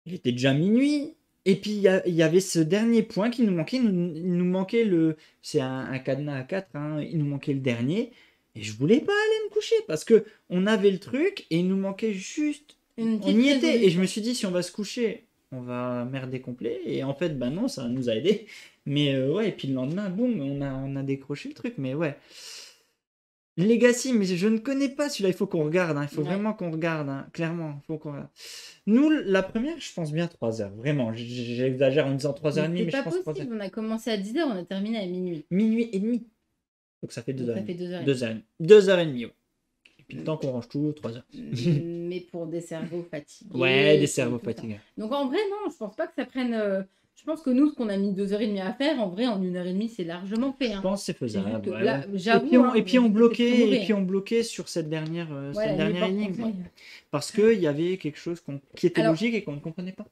Il était déjà minuit. Et puis il y avait ce dernier point qui nous manquait. Il nous manquait le. C'est un cadenas à 4, hein, il nous manquait le dernier. Et je voulais pas aller me coucher parce que on avait le truc et il nous manquait juste. Une On petite y était. Et je me résolution. suis dit, si on va se coucher, on va merder complet. Et en fait, ben non, ça nous a aidé. Mais ouais, et puis le lendemain, boum, on a décroché le truc. Mais ouais. Legacy, mais je ne connais pas celui-là, il faut qu'on regarde, hein. Il faut Ouais. vraiment qu'on regarde, hein. Clairement, il faut qu'on regarde. Nous, la première, je pense bien 3 heures, vraiment, j'exagère en disant 3h30, Mais c'est mais je pas pense 3 heures. possible. On a commencé à 10h, on a terminé à minuit. Minuit et demi, donc ça fait deux Donc heures et ça fait demie. 2h30. 2h30. 2h30, ouais. Puis le temps qu'on range tout, 3 heures. Mais pour des cerveaux fatigués. Ouais, des cerveaux fatigués. Donc en vrai, non, je pense pas que ça prenne. Je pense que nous, ce qu'on a mis 2h30 à faire, en vrai, en 1h30, c'est largement fait. Je pense que c'est faisable. Ouais, Là, ouais. j'avoue. Et puis on bloquait sur cette dernière énigme. Ouais. Parce qu'il y avait quelque chose qui était Alors, logique et qu'on ne comprenait pas.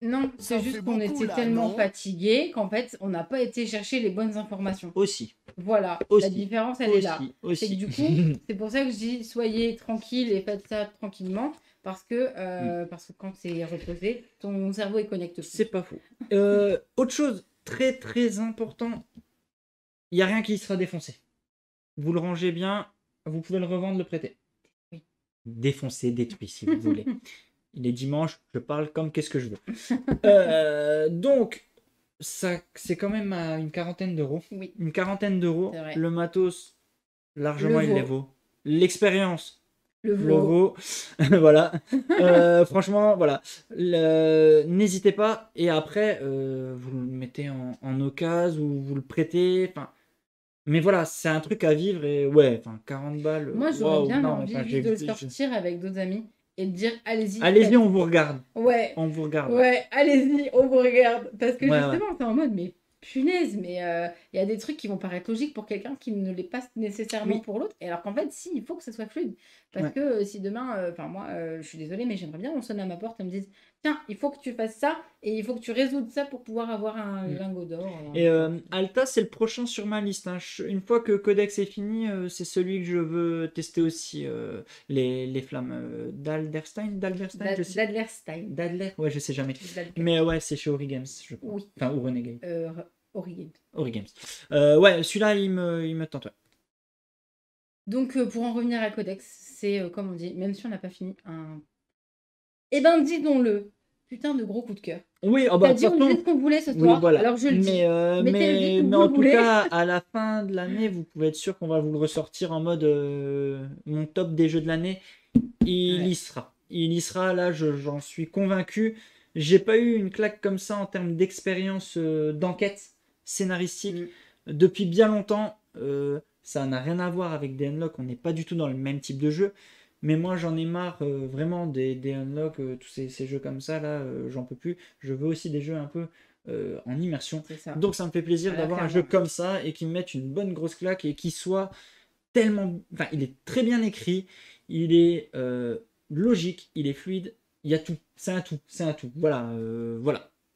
Non, c'est juste qu'on était tellement fatigués qu'en fait, on n'a pas été chercher les bonnes informations. Aussi. Voilà, la différence, elle est là. C'est que du coup, c'est pour ça que je dis, soyez tranquille et faites ça tranquillement. Parce que quand c'est reposé, ton cerveau il connecte. C'est pas faux. Autre chose très très important, il n'y a rien qui sera défoncé. Vous le rangez bien, vous pouvez le revendre, le prêter. Oui. Défoncer, détruit si vous voulez. Il est dimanche, je parle comme qu'est-ce que je veux. Donc, ça, c'est quand même à une quarantaine d'euros. Oui. Une quarantaine d'euros. Le matos, largement, il les vaut. L'expérience, le vaut. Voilà. Franchement, voilà. N'hésitez pas. Et après, vous le mettez en occasion ou vous le prêtez. Enfin, mais voilà, c'est un truc à vivre. Et ouais, 40 balles. Moi, j'aurais bien envie de le sortir avec d'autres amis et de dire allez-y. Allez-y, on vous regarde. Ouais. On vous regarde. Ouais, allez-y, on vous regarde. Parce que justement, t'es en mode, mais punaise, mais il y a des trucs qui vont paraître logiques pour quelqu'un qui ne l'est pas nécessairement pour l'autre. Et alors qu'en fait, si, il faut que ça soit fluide. Parce que si demain, moi, je suis désolée, mais j'aimerais bien qu'on sonne à ma porte et me dise, tiens, il faut que tu fasses ça et il faut que tu résoudes ça pour pouvoir avoir un lingot d'or. Et Alta, c'est le prochain sur ma liste. Hein. Une fois que Codex est fini, c'est celui que je veux tester aussi. Les flammes d'Alderstein. D'Adler. Ouais, je sais jamais. Mais ouais, c'est chez Ori Games, je crois. Oui. Enfin, ou Renegade. Ori Games. Ouais, celui-là, il me tente. Ouais. Donc, pour en revenir à Codex, c'est, comme on dit, même si on n'a pas fini, eh ben, disons-le, putain de gros coup de cœur. Oui, t'as dit, on disait ce qu'on voulait ce soir, voilà. Alors je le dis. Mais en tout cas, à la fin de l'année, vous pouvez être sûr qu'on va vous le ressortir en mode mon top des jeux de l'année. Il y sera. Il y sera, là, j'en suis convaincu. J'ai pas eu une claque comme ça en termes d'expérience d'enquête scénaristique depuis bien longtemps. Ça n'a rien à voir avec des unlocks, on n'est pas du tout dans le même type de jeu. Mais moi, j'en ai marre vraiment des unlocks, tous ces jeux comme ça, là, j'en peux plus. Je veux aussi des jeux un peu en immersion. Donc ça me fait plaisir d'avoir un jeu comme ça et qui me mette une bonne grosse claque et qui soit tellement... Enfin, il est très bien écrit, il est logique, il est fluide, il y a tout. C'est un tout. Voilà.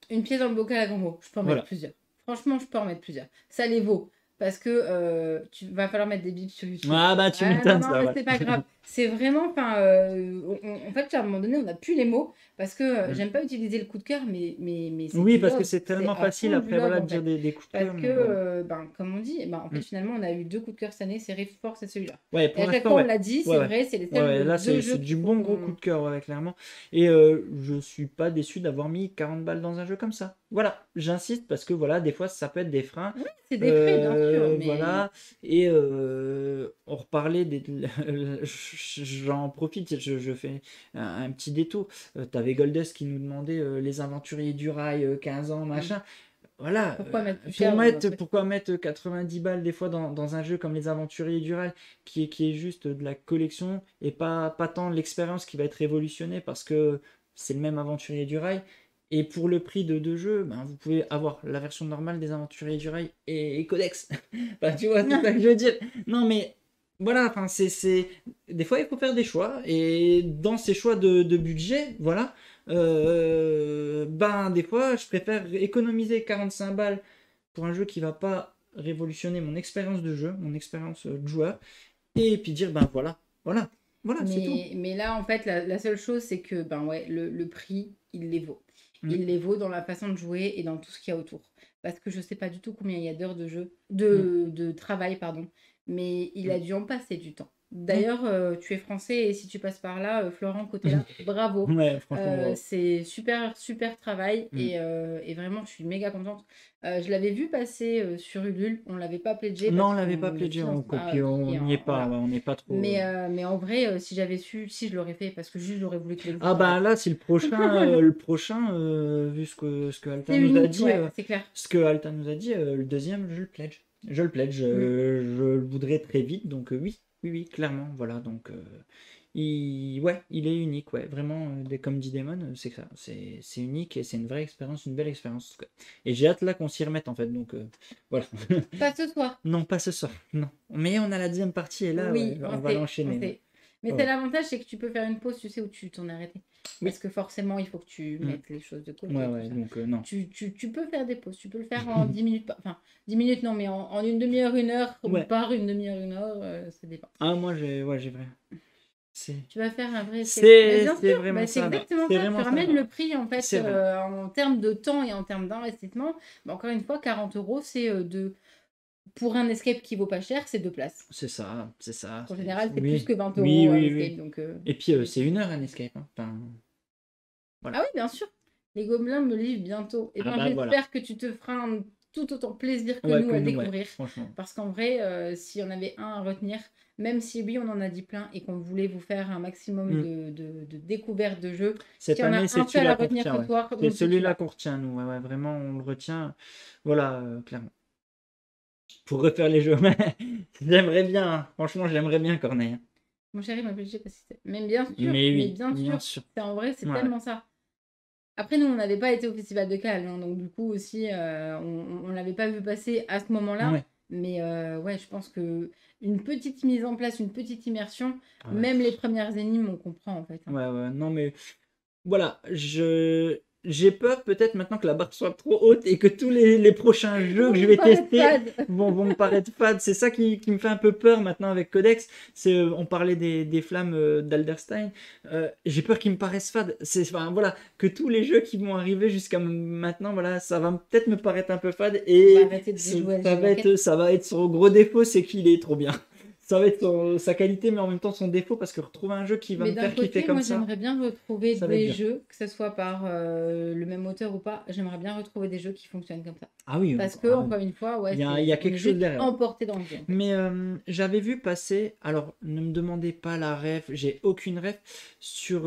Une pièce dans le bocal à gros, je peux en mettre plusieurs. Franchement, je peux en mettre plusieurs. Ça les vaut. Parce que tu vas falloir mettre des bips sur YouTube. Ah bah tu m'étonnes ça. Non, c'est pas grave. C'est vraiment, en fait, à un moment donné, on n'a plus les mots parce que j'aime pas utiliser le coup de cœur, mais oui, parce que c'est tellement facile après de dire des coups de cœur. Parce que, comme on dit, en fait, finalement, on a eu 2 coups de cœur cette année, c'est Rift Force et celui-là. Ouais, pour l'instant, on l'a dit, c'est vrai, c'est les seuls là, deux c'est du bon gros coup de cœur, clairement. Et je suis pas déçu d'avoir mis 40 balles dans un jeu comme ça. Voilà, j'insiste parce que voilà, des fois, ça peut être des freins. Oui, c'est des freins, bien sûr. Mais... Voilà, et on reparlait j'en profite, je fais un petit détour. T'avais Goldust qui nous demandait les aventuriers du rail, 15 ans, machin. Voilà. Pourquoi mettre 90 balles des fois dans un jeu comme les aventuriers du rail qui est juste de la collection et pas tant l'expérience qui va être révolutionnée parce que c'est le même aventurier du rail. Et pour le prix de 2 jeux, vous pouvez avoir la version normale des aventuriers du rail et Codex. Tu vois, c'est ça que je veux dire. Non, mais voilà, c'est... Des fois, il faut faire des choix. Et dans ces choix de budget, voilà, des fois, je préfère économiser 45 balles pour un jeu qui va pas révolutionner mon expérience de jeu, mon expérience de joueur. Et puis dire, voilà, c'est tout. Mais là, en fait, la seule chose, c'est que le prix, il les vaut. Il les vaut dans la façon de jouer et dans tout ce qu'il y a autour. Parce que je sais pas du tout combien il y a d'heures de jeu, de travail, pardon. Mais il a dû en passer du temps. D'ailleurs, tu es français et si tu passes par là, Florent, côté là, bravo. Ouais, franchement, c'est super, super travail et vraiment, je suis méga contente. Je l'avais vu passer sur Ulule, on l'avait pas pledgé. Non, on l'avait pas pledgé, on n'y est pas, on n'est pas trop... Mais en vrai, si j'avais su, si je l'aurais fait, parce que juste j'aurais voulu que les là, si le prochain, vu ce que Alta nous a dit, c'est clair. Ce que Alta nous a dit, le deuxième, je le pledge. Je le voudrais très vite, donc oui. oui, clairement, voilà, donc ouais, il est unique, ouais, vraiment, comme dit Damon, c'est ça, c'est unique et c'est une vraie expérience, une belle expérience, en tout cas. Et j'ai hâte là qu'on s'y remette, en fait, donc voilà. Pas ce soir. Non, pas ce soir, non. Mais on a la deuxième partie et là, ouais, Oui, on on va sait, on l'enchaîner, ouais. sait. Mais Ouais, c'est ouais. l'avantage, c'est que tu peux faire une pause, tu sais, où tu t'en es arrêté. Oui. Parce que forcément, il faut que tu Mm. mettes les choses de Ouais, côté et tout ouais, ça. donc non. Tu peux faire des pauses, tu peux le faire en 10 minutes, enfin 10 minutes non, mais en une demi-heure, une heure, ou Ouais. par une demi-heure, une heure, ça dépend. Ah, moi, j'ai vrai. C'est Tu vas faire un vrai escape. Mais c'est bien c'est sûr, vraiment bah, c'est ça, là. exactement C'est ça. Tu vraiment ça, ramènes là. le prix en fait C'est vrai. en termes de temps et en termes d'investissement. Bah, encore une fois, 40 euros, c'est pour un escape qui vaut pas cher, c'est deux places. C'est ça, c'est ça. En général, c'est plus Oui, que 20 oui, euros un oui, escape. oui. Donc, Et puis, c'est 1 heure un escape, hein. Enfin, voilà. ah oui, bien sûr. Les Gobelins me livrent bientôt. Et Ah ben, bah voilà. j'espère que tu te feras un tout autant plaisir que Ouais, nous que à nous, ouais, découvrir. franchement. Parce qu'en vrai, si on avait un à retenir, même si oui, on en a dit plein et qu'on voulait vous faire un maximum Mm. de découvertes de jeux, Cette s'il y en a année, c'est un seul celui-là à qu'on retenir retient, ce ouais. soir, C'est donc c'est celui-là celui-là. qu'on retient, nous. Ouais, ouais, vraiment, on le retient. Voilà, clairement. Pour refaire les jeux. J'aimerais bien, hein. Franchement, j'aimerais bien, Corneille, hein. Mon chéri m'a obligé parce que mais bien sûr, Mais mais oui, bien bien sûr. sûr. C'est en vrai, c'est Ouais, ouais. tellement ça. Après, nous, on n'avait pas été au Festival de Cannes, hein, donc du coup aussi, on l'avait pas vu passer à ce moment-là. Ouais. Mais ouais, je pense que une petite mise en place, une petite immersion, Ouais. même les premières énigmes, on comprend en fait, hein. Ouais, ouais, non, mais voilà, j'ai peur peut-être maintenant que la barre soit trop haute et que tous les prochains jeux Bon, que je vous vais paraît tester fade. vont me paraître fades. C'est ça qui me fait un peu peur maintenant avec Codex. On parlait des flammes d'Alderstein. J'ai peur qu'ils me paraissent fades. Enfin, voilà, que tous les jeux qui vont arriver jusqu'à maintenant, voilà, ça va peut-être me paraître un peu fade On va et arrêter de ça, déjouer ça va LG être, ça va être son gros défaut, c'est qu'il est trop bien. Ça va être sa qualité, mais en même temps son défaut, parce que retrouver un jeu qui va Mais me d'un faire kiffer côté, comme moi, ça, j'aimerais bien retrouver ça va être des dur. jeux, que ce soit par le même auteur ou pas, j'aimerais bien retrouver des jeux qui fonctionnent comme ça. Ah oui, Parce que, ah, encore une fois, ouais, il y a on quelque est chose juste derrière. emporté dans le jeu, en fait. Mais j'avais vu passer, alors ne me demandez pas la ref, j'ai aucune ref, sur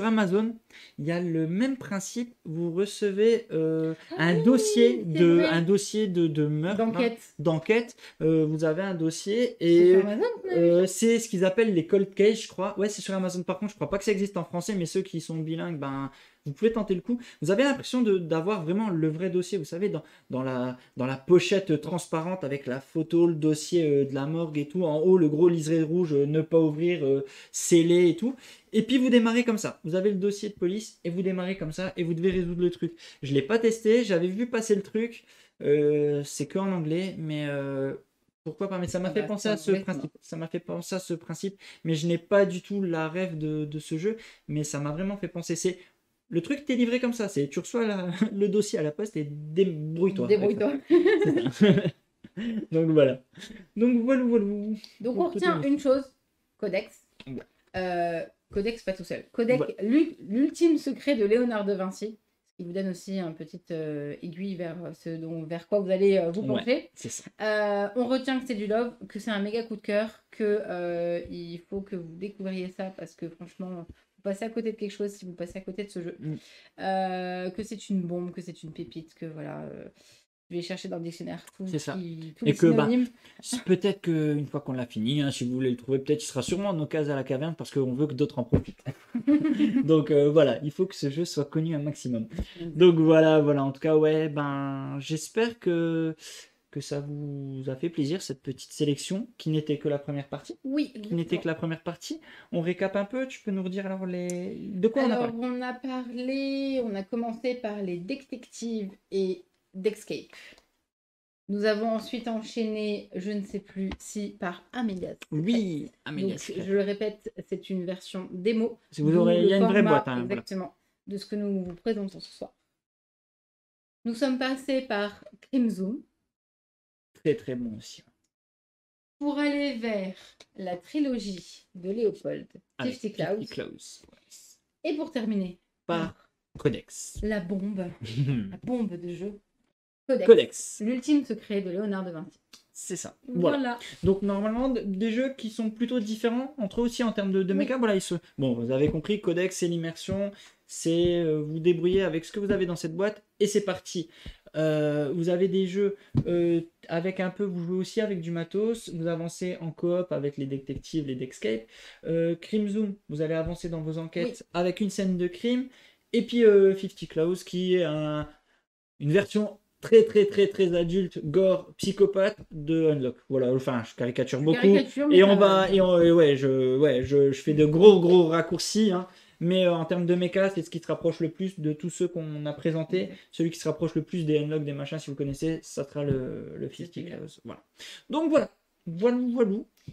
Amazon, il y a le même principe, vous recevez Ah oui, c'est un vrai. dossier de meurtre, là, D'enquête. d'enquête, vous avez un dossier C'est sur et Amazon qu'on avait vu ça? c'est ce qu'ils appellent les cold case, je crois. Ouais, c'est sur Amazon, par contre, je crois pas que ça existe en français, mais ceux qui sont bilingues, ben, vous pouvez tenter le coup. Vous avez l'impression d'avoir vraiment le vrai dossier, vous savez, dans la pochette transparente avec la photo, le dossier de la morgue et tout. En haut, le gros liseré rouge, ne pas ouvrir, scellé et tout. Et puis vous démarrez comme ça. Vous avez le dossier de police et vous démarrez comme ça et vous devez résoudre le truc. Je ne l'ai pas testé, j'avais vu passer le truc. C'est que en anglais, mais pourquoi pas? Mais ça m'a Ah fait bah, penser c'est à en ce anglais, c'est principe. mort. Ça m'a fait penser à ce principe, mais je n'ai pas du tout la rêve de ce jeu. Mais ça m'a vraiment fait penser. C'est le truc t'est livré comme ça, c'est tu reçois le dossier à la poste et débrouille-toi avec ça. Débrouille-toi. C'est ça. Donc voilà. Donc voilà, voilà. Donc, on Pour toutes les retient une questions. chose, Codex. Ouais. Codex, pas tout seul. Codex, Voilà. l'ultime secret de Léonard de Vinci, ce qui vous donne aussi une petite aiguille vers vers quoi vous allez vous Ouais, pencher. c'est ça. On retient que c'est du love, que c'est un méga coup de cœur, que il faut que vous découvriez ça parce que franchement, vous passez à côté de quelque chose si vous passez à côté de ce jeu. Mm. Que c'est une bombe, que c'est une pépite, que voilà. Je vais chercher dans le dictionnaire C'est ça. tous Et les que bah, synonymes. peut-être qu'une fois qu'on l'a fini, hein, si vous voulez le trouver, peut-être il sera sûrement en occasion à la caverne parce qu'on veut que d'autres en profitent. Donc voilà, il faut que ce jeu soit connu un maximum. Donc voilà, voilà. En tout cas, ouais, ben j'espère que ça vous a fait plaisir cette petite sélection qui n'était que la première partie. Oui, Qui n'était que la première partie. On récap un peu. Tu peux nous redire alors de quoi on a alors, parlé? on a commencé par les détectives et d'Escape. Nous avons ensuite enchaîné, je ne sais plus si par Amelia's Secret. Oui, Amélia Donc, Secret. je le répète, c'est une version démo. Si vous d'où aurez, il y a le une vraie format boîte, hein, voilà. exactement de ce que nous vous présentons ce soir. Nous sommes passés par Crimson Très très bon aussi. pour aller vers la trilogie de Léopold, Avec Fifty Fifty Clouds, Clouds. et pour terminer Par Codex. la bombe de jeu, Codex, Codex. l'ultime secret de Léonard de Vinci. C'est ça. Voilà. Donc normalement, des jeux qui sont plutôt différents entre eux aussi en termes de méca. Voilà, bon, vous avez compris, Codex, c'est l'immersion, c'est vous débrouiller avec ce que vous avez dans cette boîte et c'est parti. Vous avez des jeux avec un peu, vous jouez aussi avec du matos, vous avancez en coop avec les détectives, les Deckscape. Crime Zoom, vous allez avancer dans vos enquêtes avec une scène de crime. Et puis 50 Claws qui est une version très très très très adulte, gore, psychopathe de Unlock. Voilà, enfin je caricature beaucoup. Et on va, et ouais, je fais de gros raccourcis, hein. Mais en termes de méca, c'est ce qui se rapproche le plus de tous ceux qu'on a présentés. Celui qui se rapproche le plus des Unlock, des machins, si vous connaissez, ça sera le 50 Claws. Voilà. Donc voilà. Voilà.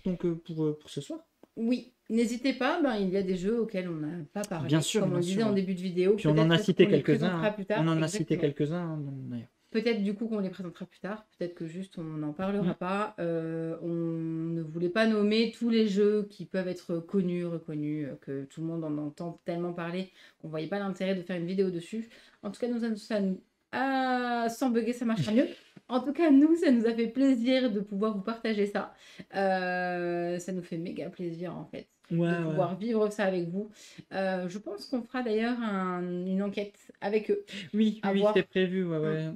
Donc pour ce soir. Oui, n'hésitez pas, il y a des jeux auxquels on n'a pas parlé. Bien sûr, comme on disait en début de vidéo. Puis on en a cité quelques-uns. On en a cité quelques-uns d'ailleurs. Peut-être du coup qu'on les présentera plus tard, peut-être que juste on n'en parlera pas. On ne voulait pas nommer tous les jeux qui peuvent être connus, reconnus, que tout le monde en entend tellement parler qu'on ne voyait pas l'intérêt de faire une vidéo dessus. En tout cas, sans bugger, ça marchera mieux. En tout cas, nous, ça nous a fait plaisir de pouvoir vous partager ça. Ça nous fait méga plaisir en fait. De pouvoir vivre ça avec vous. Je pense qu'on fera d'ailleurs une enquête avec eux. Oui, c'est prévu.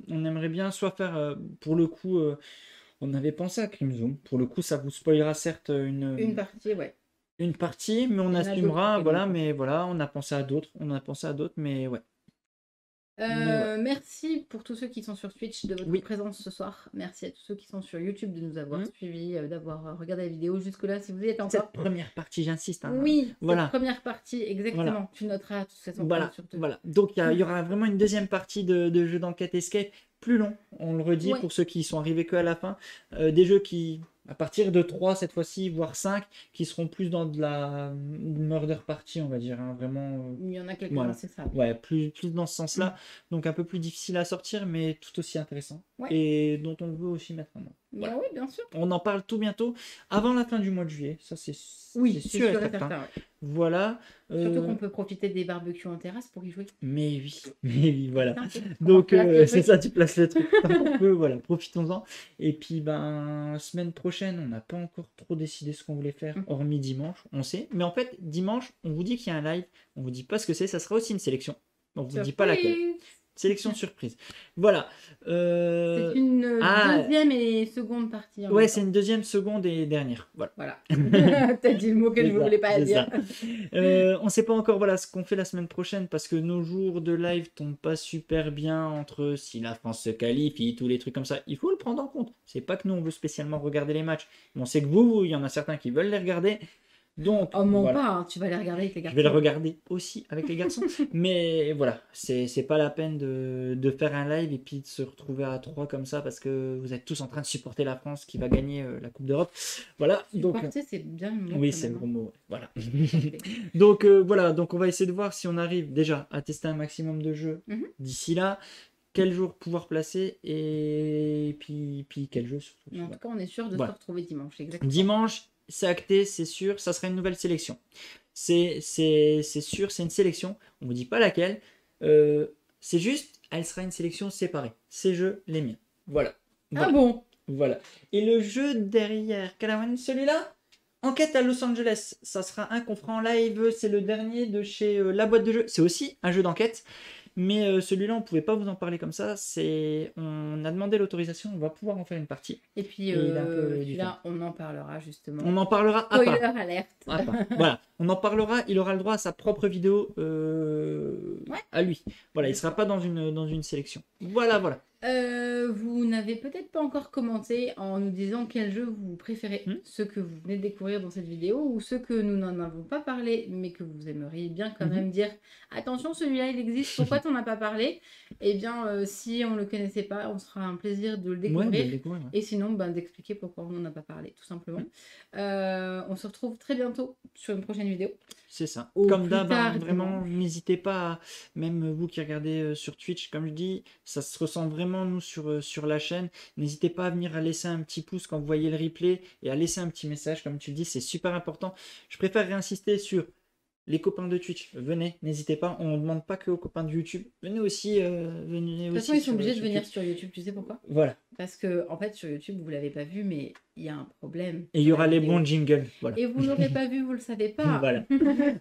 On aimerait bien soit faire, pour le coup, on avait pensé à Crime Zoom. Pour le coup, ça vous spoilera certes une partie, une partie, mais on assumera. Mais voilà, on a pensé à d'autres. Mais ouais. Merci pour tous ceux qui sont sur Twitch de votre présence ce soir. Merci à tous ceux qui sont sur YouTube de nous avoir suivis, d'avoir regardé la vidéo jusque-là. Si vous y êtes encore. Cette première partie, j'insiste. Hein. Oui, cette première partie, exactement. Voilà. Tu noteras de toute façon. Voilà. Donc il y aura vraiment une deuxième partie de jeux d'enquête escape, plus long, on le redit, pour ceux qui sont arrivés que à la fin. Des jeux qui, à partir de 3 cette fois-ci, voire 5, qui seront plus dans de la murder party, on va dire. Hein, vraiment. Il y en a quelques-uns, c'est ça. Ouais, plus dans ce sens-là. Donc un peu plus difficile à sortir, mais tout aussi intéressant. Et dont on veut aussi mettre en avant. Voilà. Oui, bien sûr. On en parle tout bientôt, avant la fin du mois de juillet. Ça, c'est sûr et certain. Voilà. Surtout qu'on peut profiter des barbecues en terrasse pour y jouer. Mais oui, voilà. Donc, c'est ça, tu places le truc. Voilà, profitons-en. Et puis, semaine prochaine, on n'a pas encore trop décidé ce qu'on voulait faire, hormis dimanche, on sait. Mais en fait, dimanche, on vous dit qu'il y a un live, on vous dit pas ce que c'est, ça sera aussi une sélection. On vous dit pas laquelle. Sélection surprise. Voilà. C'est une deuxième et seconde partie. Ouais, c'est une deuxième, seconde et dernière. Voilà. T'as dit le mot que je ne voulais pas dire. On ne sait pas encore ce qu'on fait la semaine prochaine parce que nos jours de live tombent pas super bien entre si la France se qualifie, tous les trucs comme ça. Il faut le prendre en compte. C'est pas que nous on veut spécialement regarder les matchs. Mais on sait que vous, il y en a certains qui veulent les regarder. Donc, pas, hein, tu vas les regarder avec les garçons. Je vais les regarder aussi avec les garçons. Mais voilà, c'est pas la peine de faire un live et puis de se retrouver à 3 comme ça parce que vous êtes tous en train de supporter la France qui va gagner la Coupe d'Europe. Voilà. Supporter, c'est bien le mot. Oui, c'est le gros mot. Voilà. Donc voilà, donc on va essayer de voir si on arrive déjà à tester un maximum de jeux d'ici là. Quel jour pouvoir placer et puis quel jeu surtout. En tout cas, on est sûr de se retrouver dimanche. Exactement. Dimanche. C'est acté, c'est sûr, ça sera une nouvelle sélection. C'est sûr, c'est une sélection. On vous dit pas laquelle. C'est juste, elle sera une sélection séparée. Ces jeux, les miens. Voilà. Ah bon? Voilà. Et le jeu derrière, celui-là, Enquête à Los Angeles. Ça sera un qu'on fera en live. C'est le dernier de chez La Boîte de Jeux. C'est aussi un jeu d'enquête. Mais celui-là, on ne pouvait pas vous en parler comme ça. On a demandé l'autorisation, on va pouvoir en faire une partie. Et puis celui-là, on en parlera justement. On en parlera à part. Spoiler alerte. Voilà, on en parlera. Il aura le droit à sa propre vidéo à lui. Voilà, il ne sera pas dans une sélection. Voilà. Vous n'avez peut-être pas encore commenté en nous disant quel jeu vous préférez, ceux que vous venez de découvrir dans cette vidéo ou ceux que nous n'en avons pas parlé mais que vous aimeriez bien quand même dire attention, celui-là il existe, pourquoi t'en as pas parlé? Eh bien si on le connaissait pas, on sera un plaisir de le découvrir, et sinon d'expliquer pourquoi on n'en a pas parlé tout simplement. On se retrouve très bientôt sur une prochaine vidéo. C'est ça. Comme d'hab, vraiment, n'hésitez pas, même vous qui regardez sur Twitch, comme je dis, ça se ressent vraiment, nous, sur la chaîne. N'hésitez pas à venir à laisser un petit pouce quand vous voyez le replay et à laisser un petit message, comme tu le dis, c'est super important. Je préfère réinsister sur les copains de Twitch. Venez, n'hésitez pas, on ne demande pas que aux copains de YouTube. Venez aussi. De toute façon, ils sont obligés de venir sur YouTube, tu sais pourquoi? Voilà. Parce que, en fait, sur YouTube, vous l'avez pas vu, mais il y a un problème Et il y sur aura la les vidéo. bons jingles. Voilà. Et vous l'aurez pas vu, vous le savez pas. Voilà.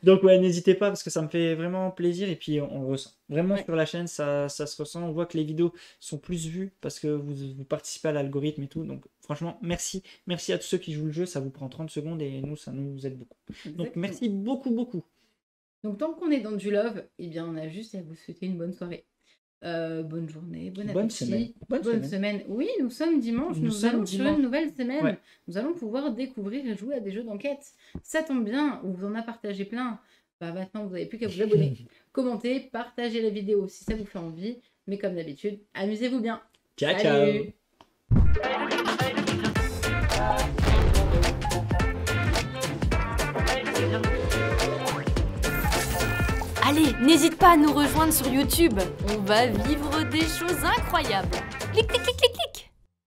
Donc ouais, n'hésitez pas parce que ça me fait vraiment plaisir et puis on le ressent. Vraiment Ouais, sur la chaîne, ça se ressent. On voit que les vidéos sont plus vues parce que vous participez à l'algorithme et tout. Donc franchement, merci. Merci à tous ceux qui jouent le jeu. Ça vous prend 30 secondes et nous, ça nous aide beaucoup. Donc exactement. merci beaucoup, beaucoup. Donc, tant qu'on est dans du love, eh bien, on a juste à vous souhaiter une bonne soirée. Bonne journée, bon Bonne semaine. appétit, Bonne bonne semaine. semaine. Oui, nous sommes dimanche, Nous nous sommes allons sur dimanche. une nouvelle semaine. Ouais. Nous allons pouvoir découvrir et jouer à des jeux d'enquête. Ça tombe bien, on vous en a partagé plein. Bah, maintenant, vous n'avez plus qu'à vous abonner, commenter, partager la vidéo si ça vous fait envie. Mais comme d'habitude, amusez-vous bien. Ciao, Salut. ciao. Allez, n'hésite pas à nous rejoindre sur YouTube. On va vivre des choses incroyables. Clic, clic, clic, clic.